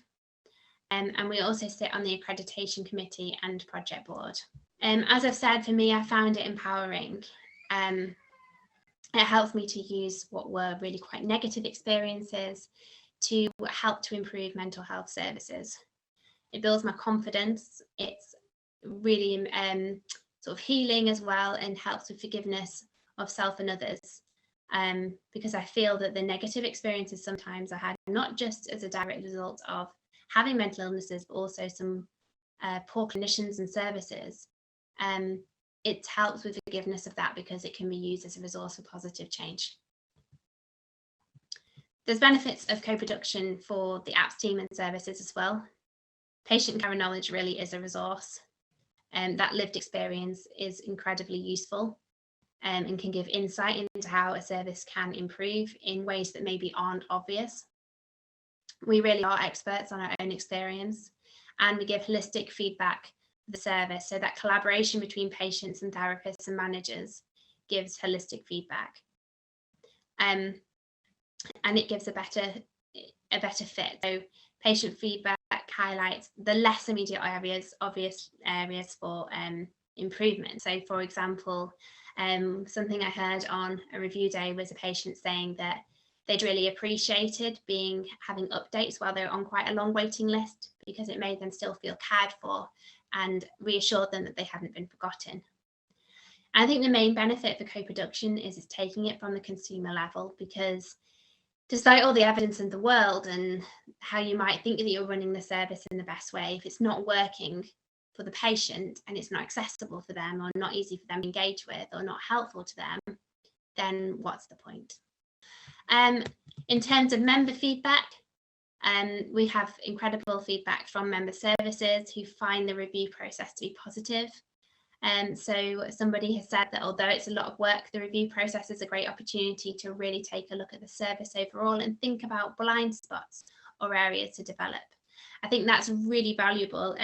And we also sit on the accreditation committee and project board. As I've said, for me, I found it empowering. It helps me to use what were really quite negative experiences to help to improve mental health services. It builds my confidence. It's really sort of healing as well, and helps with forgiveness of self and others. Because I feel that the negative experiences sometimes I had, not just as a direct result of having mental illnesses, but also some poor clinicians and services, it helps with forgiveness of that because it can be used as a resource for positive change. There's benefits of co-production for the apps team and services as well. Patient care and knowledge really is a resource, and that lived experience is incredibly useful and can give insight into how a service can improve in ways that maybe aren't obvious. We really are experts on our own experience, and we give holistic feedback to the service, so that collaboration between patients and therapists and managers gives holistic feedback. And it gives a better fit. So patient feedback highlights the less immediate obvious areas for improvement. So for example, something I heard on a review day was a patient saying that they'd really appreciated having updates while they're on quite a long waiting list, because it made them still feel cared for and reassured them that they hadn't been forgotten. I think the main benefit for co-production is taking it from the consumer level, because despite all the evidence in the world and how you might think that you're running the service in the best way, if it's not working for the patient and it's not accessible for them or not easy for them to engage with or not helpful to them, then what's the point? In terms of member feedback, we have incredible feedback from member services who find the review process to be positive. So somebody has said that although it's a lot of work, the review process is a great opportunity to really take a look at the service overall and think about blind spots or areas to develop. I think that's really valuable,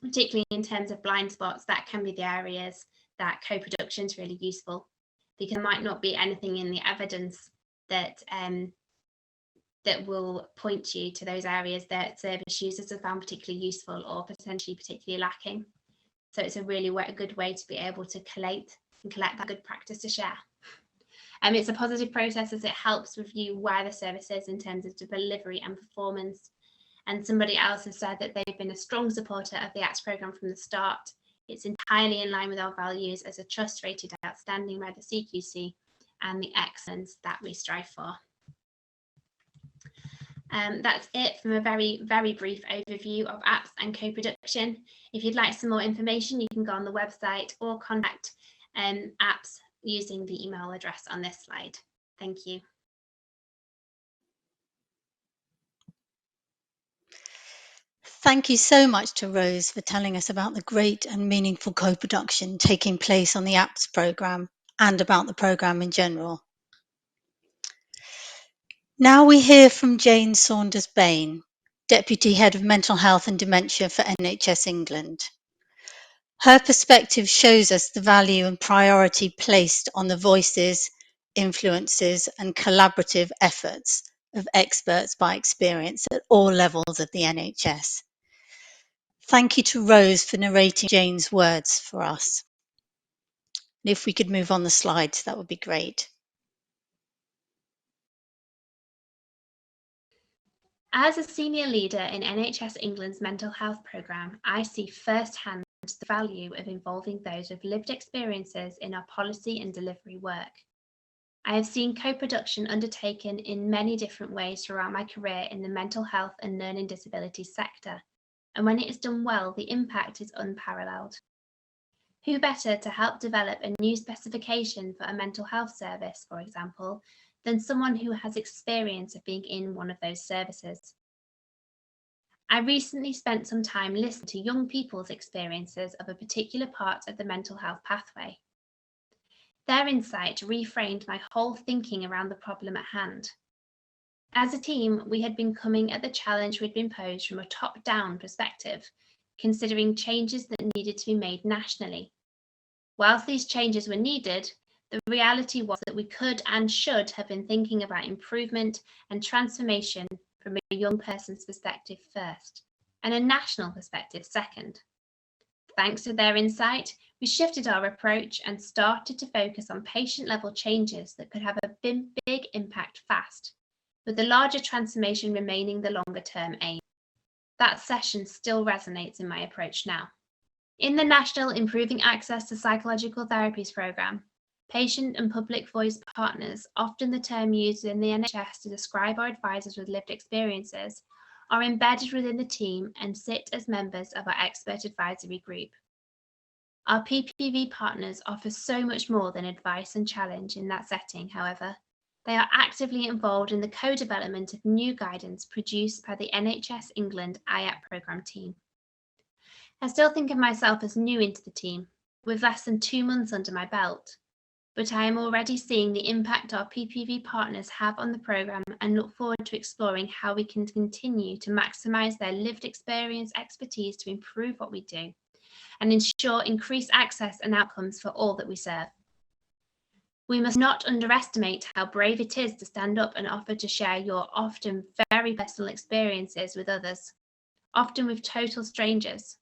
particularly in terms of blind spots. That can be the areas that co-production is really useful, because there might not be anything in the evidence that that will point you to those areas that service users have found particularly useful or potentially particularly lacking. So it's a really good way to be able to collate that good practice to share. It's a positive process as it helps review where the service is in terms of delivery and performance. And somebody else has said that they've been a strong supporter of the ACTS programme from the start. It's entirely in line with our values as a trust rated outstanding by the CQC and the excellence that we strive for. That's it from a very, very brief overview of apps and co-production. If you'd like some more information, you can go on the website or contact apps using the email address on this slide. Thank you. Thank you so much to Rose for telling us about the great and meaningful co-production taking place on the APPS programme and about the programme in general. Now we hear from Jane Saunders-Bain, Deputy Head of Mental Health and Dementia for NHS England. Her perspective shows us the value and priority placed on the voices, influences and collaborative efforts of experts by experience at all levels of the NHS. Thank you to Rose for narrating Jane's words for us. And if we could move on the slides, that would be great. As a senior leader in NHS England's mental health programme, I see firsthand the value of involving those with lived experiences in our policy and delivery work. I have seen co-production undertaken in many different ways throughout my career in the mental health and learning disabilities sector, and when it is done well, the impact is unparalleled. Who better to help develop a new specification for a mental health service, for example, than someone who has experience of being in one of those services? I recently spent some time listening to young people's experiences of a particular part of the mental health pathway. Their insight reframed my whole thinking around the problem at hand. As a team, we had been coming at the challenge we'd been posed from a top-down perspective, considering changes that needed to be made nationally. Whilst these changes were needed, the reality was that we could and should have been thinking about improvement and transformation from a young person's perspective first, and a national perspective second. Thanks to their insight, we shifted our approach and started to focus on patient-level changes that could have a big impact fast, with the larger transformation remaining the longer-term aim. That session still resonates in my approach now. In the National Improving Access to Psychological Therapies programme, patient and public voice partners, often the term used in the NHS to describe our advisors with lived experiences, are embedded within the team and sit as members of our expert advisory group. Our PPV partners offer so much more than advice and challenge in that setting, however. They are actively involved in the co-development of new guidance produced by the NHS England IAP programme team. I still think of myself as new into the team, with less than 2 months under my belt, but I am already seeing the impact our PPV partners have on the programme and look forward to exploring how we can continue to maximise their lived experience expertise to improve what we do and ensure increased access and outcomes for all that we serve. We must not underestimate how brave it is to stand up and offer to share your often very personal experiences with others, often with total strangers.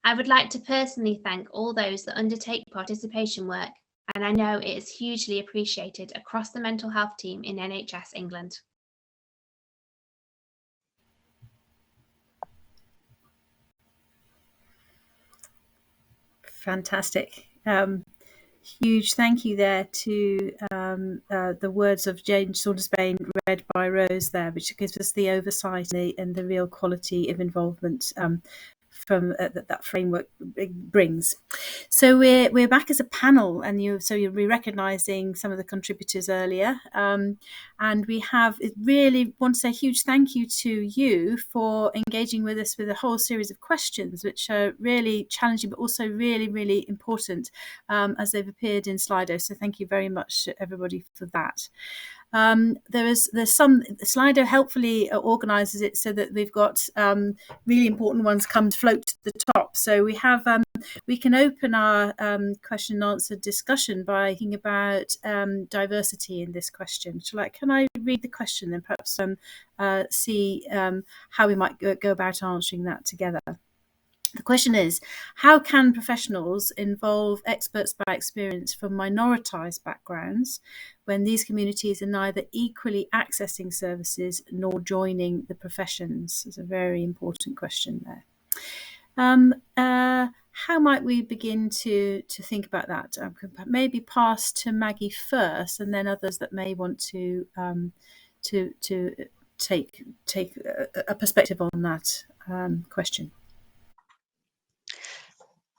I would like to personally thank all those that undertake participation work, and I know it is hugely appreciated across the mental health team in NHS England. Fantastic. Huge thank you there to the words of Jane Saunders-Bain read by Rose there, which gives us the oversight and the real quality of involvement from that framework brings. So we're back as a panel, and you'll be recognising some of the contributors earlier, and we really want to say a huge thank you to you for engaging with us with a whole series of questions which are really challenging but also really, really important as they've appeared in Slido. So thank you very much everybody for that. There's some Slido helpfully organises it so that we've got really important ones come to float to the top. So we have we can open our question and answer discussion by thinking about diversity in this question. Can I read the question and perhaps see how we might go about answering that together? The question is, how can professionals involve experts by experience from minoritised backgrounds when these communities are neither equally accessing services nor joining the professions? It's a very important question there. How might we begin to think about that? Maybe pass to Maggie first, and then others that may want to take a perspective on that question.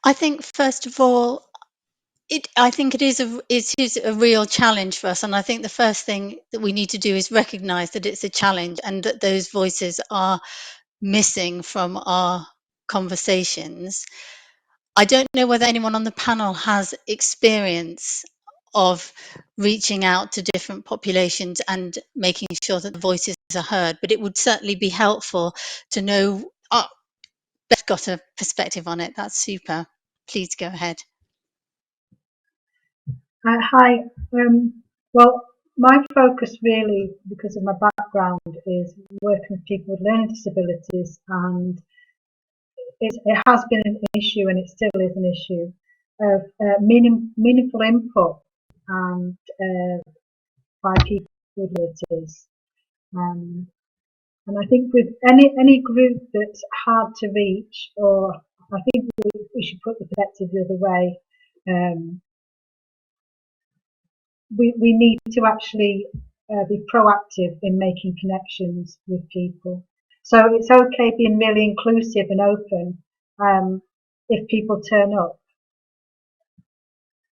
I think, first of all, I think it is a real challenge for us, and I think the first thing that we need to do is recognise that it's a challenge and that those voices are missing from our conversations. I don't know whether anyone on the panel has experience of reaching out to different populations and making sure that the voices are heard, but it would certainly be helpful to know. Beth got a perspective on it. That's super. Please go ahead. Hi. Well, my focus really, because of my background, is working with people with learning disabilities, and it has been an issue, and it still is an issue, of meaningful input and by people with disabilities. And I think with any group that's hard to reach, or I think we should put the perspective the other way, we need to actually be proactive in making connections with people. So it's okay being really inclusive and open if people turn up.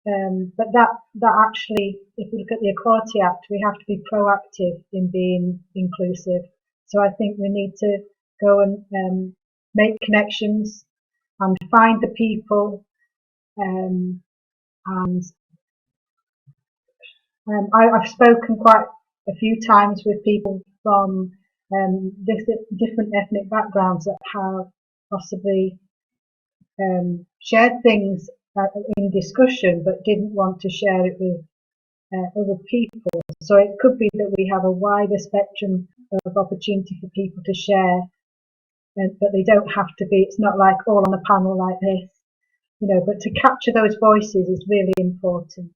But that actually, if we look at the Equality Act, we have to be proactive in being inclusive. So I think we need to go and make connections and find the people. And I've spoken quite a few times with people from different ethnic backgrounds that have possibly shared things in discussion but didn't want to share it with other people. So it could be that we have a wider spectrum of opportunity for people to share, but they don't have to be, it's not like all on a panel like this, but to capture those voices is really important.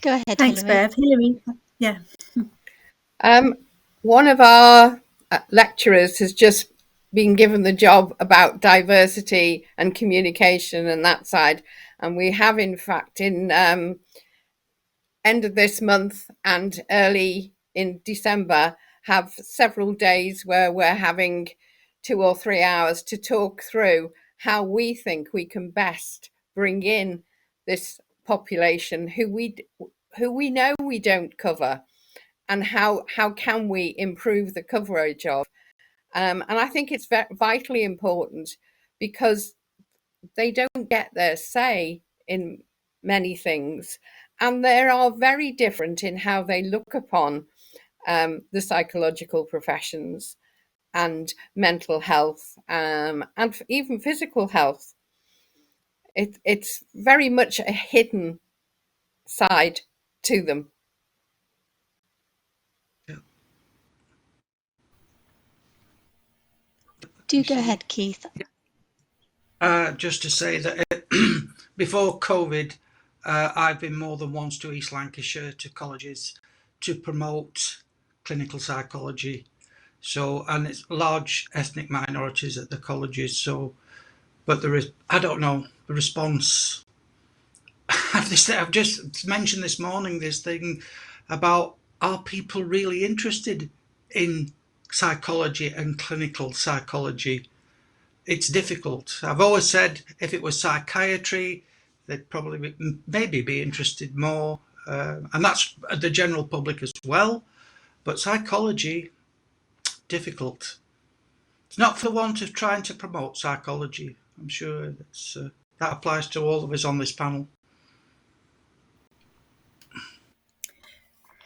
Go ahead. Thanks, Hilary. Bev. Hilary, yeah. One of our lecturers has just been given the job about diversity and communication and that side. And we have, in fact, in end of this month and early in December have several days where we're having 2 or 3 hours to talk through how we think we can best bring in this population who we know we don't cover, and how can we improve the coverage of. And I think it's vitally important because they don't get their say in many things, and they are very different in how they look upon the psychological professions and mental health, and even physical health. It's very much a hidden side to them. Do go ahead, Keith. Just to say that before COVID, I've been more than once to East Lancashire to colleges to promote clinical psychology. So, and it's large ethnic minorities at the colleges. So, but there is, I don't know, the response. I've just mentioned this morning this thing about, are people really interested in psychology and clinical psychology? It's difficult. I've always said if it was psychiatry, they'd probably maybe be interested more, and that's the general public as well. But psychology, difficult. It's not for the want of trying to promote psychology. I'm sure that applies to all of us on this panel.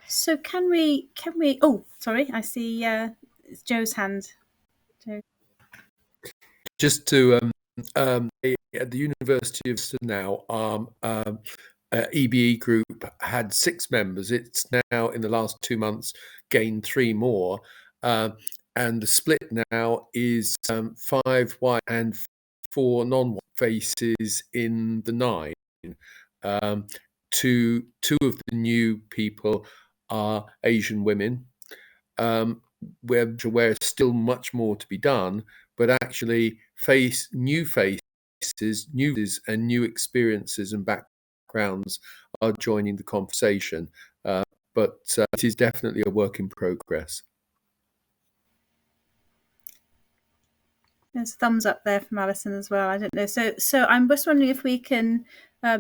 So can we? Oh, sorry, I see it's Joe's hand. Joe. Just to at the University of now, EBE group had 6 members. It's now in the last 2 months gained 3 more, and the split now is 5 white and 4 non-white faces in the 9. Two of the new people are Asian women, where there's still much more to be done, but actually new faces, and new experiences and backgrounds are joining the conversation. But it is definitely a work in progress. There's a thumbs up there from Alison as well. I don't know. So I'm just wondering if we can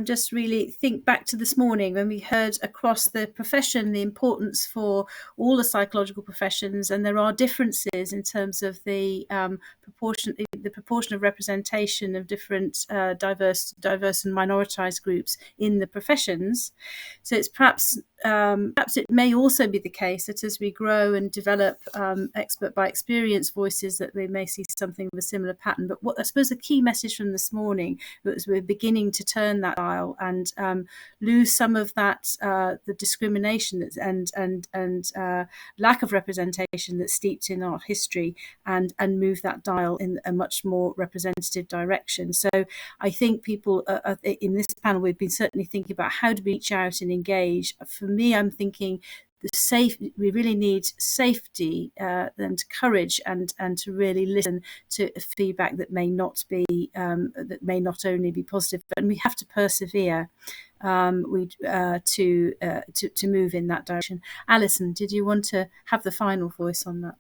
just really think back to this morning when we heard across the profession the importance for all the psychological professions, and there are differences in terms of the proportion of representation of different diverse and minoritized groups in the professions. So it's perhaps it may also be the case that as we grow and develop expert by experience voices, that we may see something of a similar pattern. But what I suppose the key message from this morning was we're beginning to turn that dial and lose some of that the discrimination and lack of representation that's steeped in our history, and move that dial in a much more representative direction. So I think people in this panel, we've been certainly thinking about how to reach out and engage. For me, I'm thinking we really need safety and courage, and to really listen to feedback that may not only be positive, but we have to persevere to move in that direction. Alison, did you want to have the final voice on that?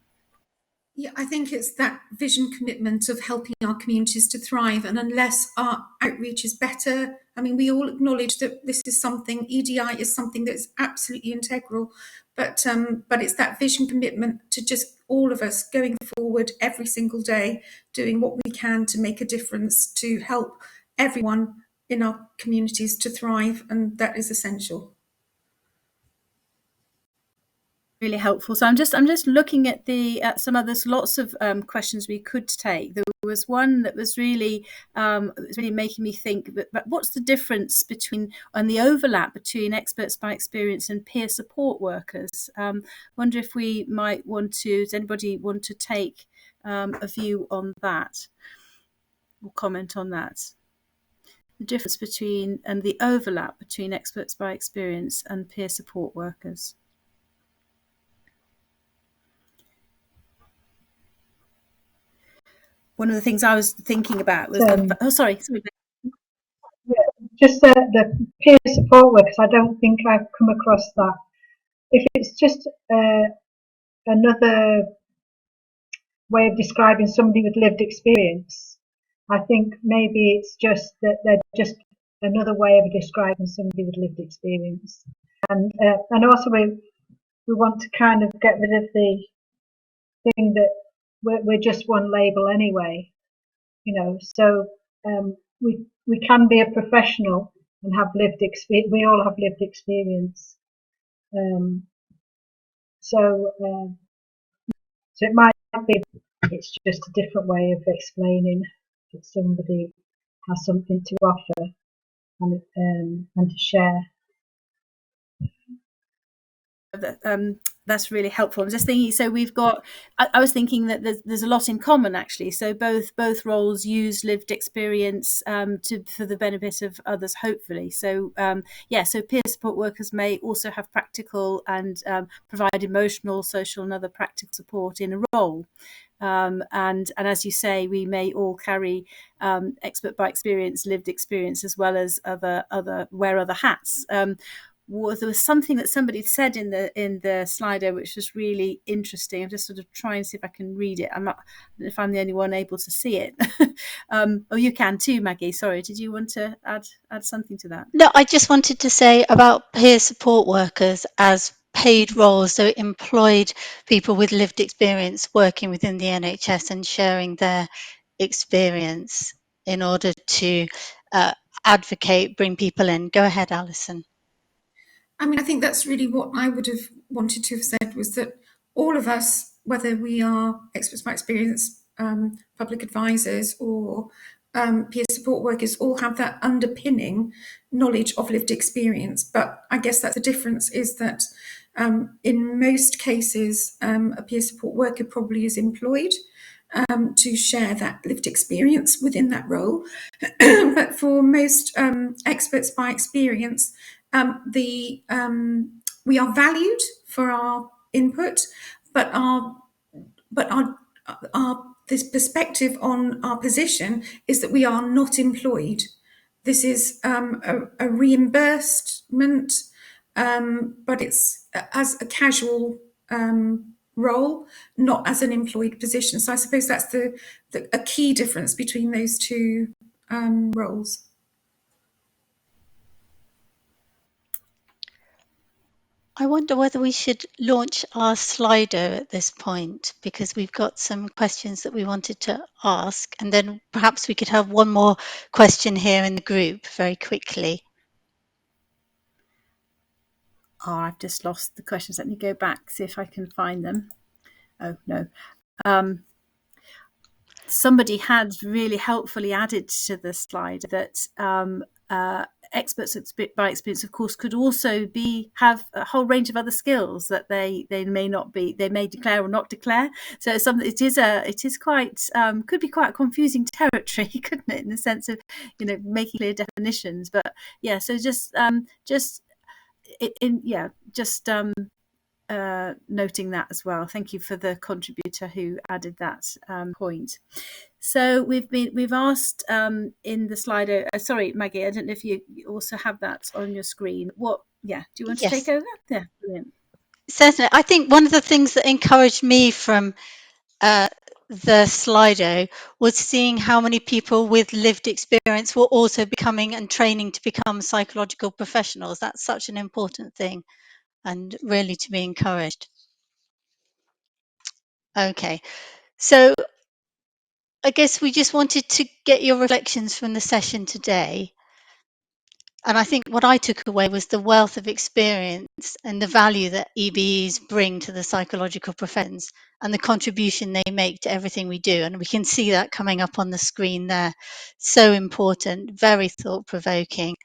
Yeah, I think it's that vision commitment of helping our communities to thrive. And unless our outreach is better, I mean, we all acknowledge that this is something, EDI is something that's absolutely integral, but it's that vision commitment to just all of us going forward every single day, doing what we can to make a difference, to help everyone in our communities to thrive, and that is essential. Really helpful. So I'm just looking at some others, lots of questions we could take. There was one that was really making me think, but what's the difference between and the overlap between experts by experience and peer support workers? Wonder if we might want to, does anybody want to take a view on that or comment on that? The difference between and the overlap between experts by experience and peer support workers. One of the things I was thinking about was sorry. Yeah, just the peer support workers, I don't think I've come across that. If it's just another way of describing somebody with lived experience, I think maybe it's just that they're just another way of describing somebody with lived experience. And also we want to kind of get rid of the thing that we're just one label anyway, you know. So we can be a professional and have lived experience. We all have lived experience. So it might be it's just a different way of explaining that somebody has something to offer and to share. That's really helpful. I'm just thinking, so we've got, I was thinking that there's a lot in common actually. So both roles use lived experience for the benefit of others, hopefully. So so peer support workers may also have practical and provide emotional, social and other practical support in a role. And as you say, we may all carry expert by experience, lived experience, as well as wear other hats. There was something that somebody said in the Slido which was really interesting. I'm just sort of trying to see if I can read it. I'm not, if I'm the only one able to see it. Oh, you can too, Maggie. Sorry, did you want to add something to that? No, I just wanted to say about peer support workers as paid roles, so employed people with lived experience working within the NHS and sharing their experience in order to advocate, bring people in. Go ahead, Alison. I mean, I think that's really what I would have wanted to have said, was that all of us, whether we are experts by experience, public advisors or peer support workers, all have that underpinning knowledge of lived experience. But I guess that the difference is that in most cases, a peer support worker probably is employed to share that lived experience within that role. But for most experts by experience, we are valued for our input, but our this perspective on our position is that we are not employed. This is a reimbursement, but it's as a casual role, not as an employed position. So I suppose that's a key difference between those two roles. I wonder whether we should launch our Slido at this point, because we've got some questions that we wanted to ask, and then perhaps we could have one more question here in the group very quickly. Oh, I've just lost the questions. Let me go back, see if I can find them. Oh, no. Somebody had really helpfully added to the slide that experts by experience, of course, could also have a whole range of other skills that they may declare or not declare. So it is quite could be quite confusing territory, couldn't it, in the sense of making clear definitions. But yeah, so noting that as well. Thank you for the contributor who added that point. So we've asked in the Slido. Sorry, Maggie, I don't know if you also have that on your screen. Do you want to take over? Yeah, brilliant. Certainly. I think one of the things that encouraged me from the Slido was seeing how many people with lived experience were also becoming and training to become psychological professionals. That's such an important thing and really to be encouraged. Okay, so I guess we just wanted to get your reflections from the session today. And I think what I took away was the wealth of experience and the value that EBEs bring to the psychological professions and the contribution they make to everything we do. And we can see that coming up on the screen there. So important, very thought-provoking.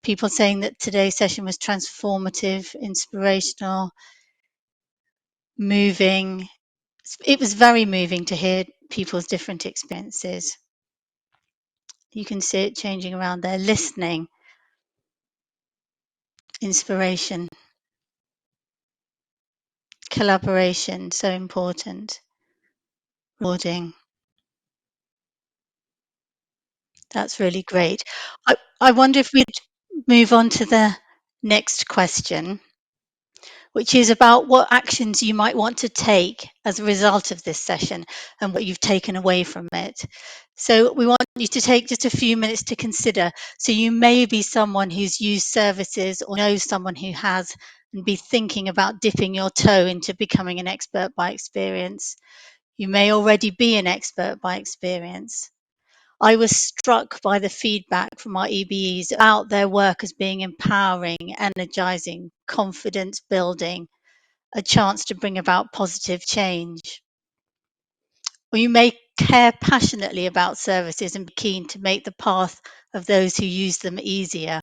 People saying that today's session was transformative, inspirational, moving. It was very moving to hear people's different experiences. You can see it changing around there. Listening, inspiration, collaboration, so important. Rewarding. That's really great. I wonder if we'd move on to the next question, which is about what actions you might want to take as a result of this session and what you've taken away from it. So we want you to take just a few minutes to consider. So you may be someone who's used services or knows someone who has, and be thinking about dipping your toe into becoming an expert by experience. You may already be an expert by experience. I was struck by the feedback from our EBEs about their work as being empowering, energizing, confidence building, a chance to bring about positive change. Or you may care passionately about services and be keen to make the path of those who use them easier.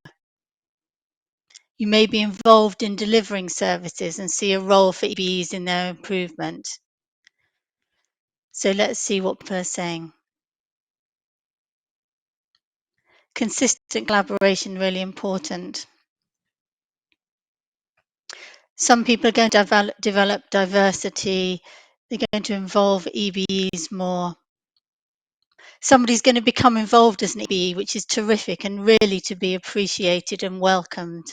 You may be involved in delivering services and see a role for EBEs in their improvement. So let's see what people are saying. Consistent collaboration, really important. Some people are going to develop diversity. They're going to involve EBEs more. Somebody's going to become involved as an EBE, which is terrific and really to be appreciated and welcomed.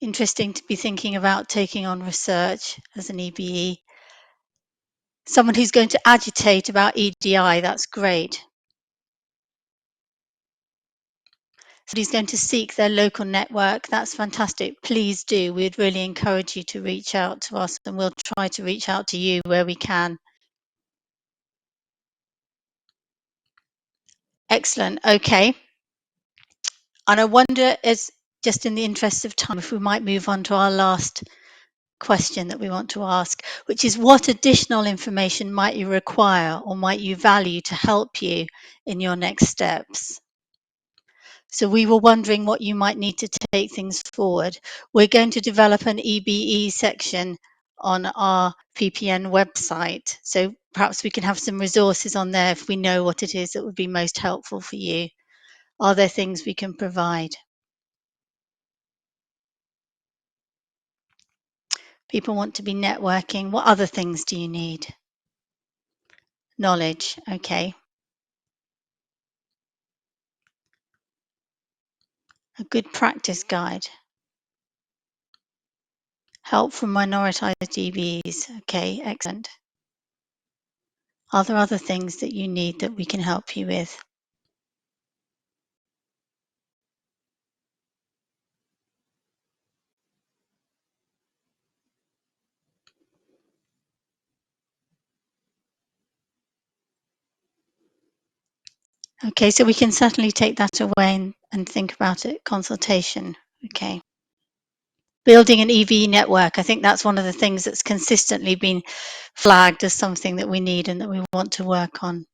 Interesting to be thinking about taking on research as an EBE. Someone who's going to agitate about EDI, that's great. Somebody's going to seek their local network, that's fantastic. Please do. We'd really encourage you to reach out to us, and we'll try to reach out to you where we can. Excellent. Okay. And I wonder, as just in the interest of time, if we might move on to our last question that we want to ask, which is what additional information might you require or might you value to help you in your next steps? So we were wondering what you might need to take things forward. We're going to develop an EBE section on our PPN website. So perhaps we can have some resources on there if we know what it is that would be most helpful for you. Are there things we can provide? People want to be networking. What other things do you need? Knowledge. Okay. A good practice guide. Help from minoritized EBEs. Okay, excellent. Are there other things that you need that we can help you with? Okay, so we can certainly take that away and think about it. Consultation. Okay. Building an EBE network. I think that's one of the things that's consistently been flagged as something that we need and that we want to work on.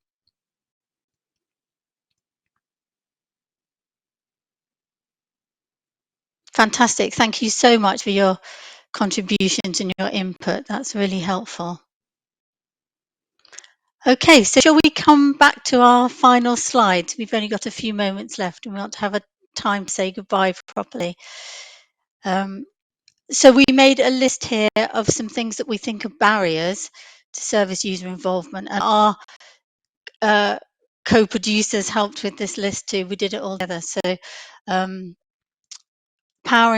Fantastic. Thank you so much for your contributions and your input. That's really helpful. Okay, so shall we come back to our final slides? We've only got a few moments left and we want to have a time to say goodbye properly. So we made a list here of some things that we think are barriers to service user involvement, and our co-producers helped with this list too. We did it all together. So power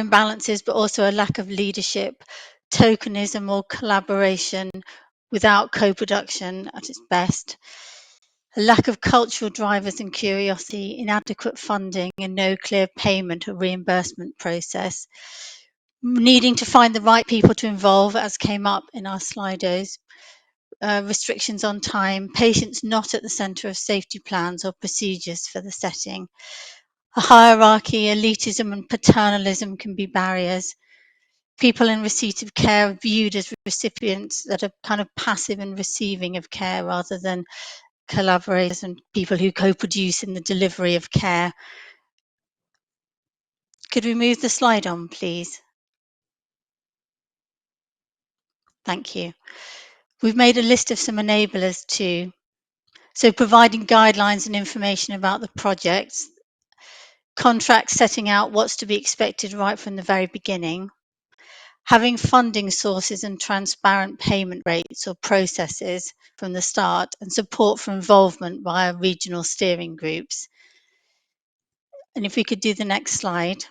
imbalances, but also a lack of leadership, tokenism or collaboration without co-production at its best, a lack of cultural drivers and curiosity, inadequate funding and no clear payment or reimbursement process, needing to find the right people to involve, as came up in our Slidos, restrictions on time, patients not at the centre of safety plans or procedures for the setting. A hierarchy, elitism and paternalism can be barriers. People in receipt of care are viewed as recipients that are kind of passive and receiving of care rather than collaborators and people who co-produce in the delivery of care. Could we move the slide on, please? Thank you. We've made a list of some enablers too. So providing guidelines and information about the projects, contracts setting out what's to be expected right from the very beginning, Having funding sources and transparent payment rates or processes from the start, and support for involvement via regional steering groups. And if we could do the next slide.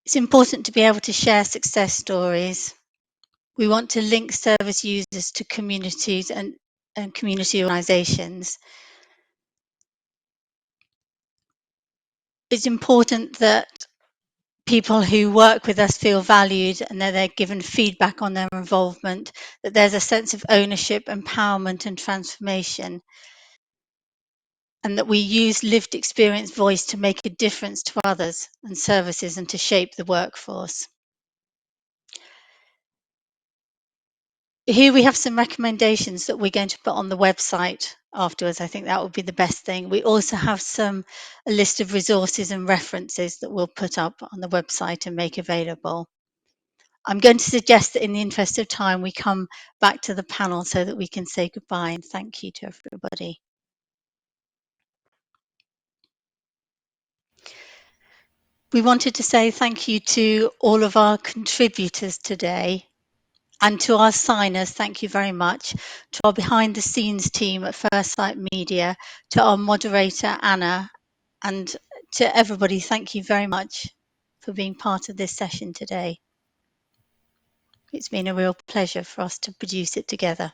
It's important to be able to share success stories. We want to link service users to communities and community organisations. It's important that people who work with us feel valued and that they're given feedback on their involvement, that there's a sense of ownership, empowerment and transformation, and that we use lived experience voice to make a difference to others and services and to shape the workforce. Here we have some recommendations that we're going to put on the website afterwards. I think that would be the best thing. We also have a list of resources and references that we'll put up on the website and make available. I'm going to suggest that in the interest of time, we come back to the panel so that we can say goodbye and thank you to everybody. We wanted to say thank you to all of our contributors today. And to our signers, thank you very much. To our behind the scenes team at First Sight Media, to our moderator, Anna, and to everybody, thank you very much for being part of this session today. It's been a real pleasure for us to produce it together.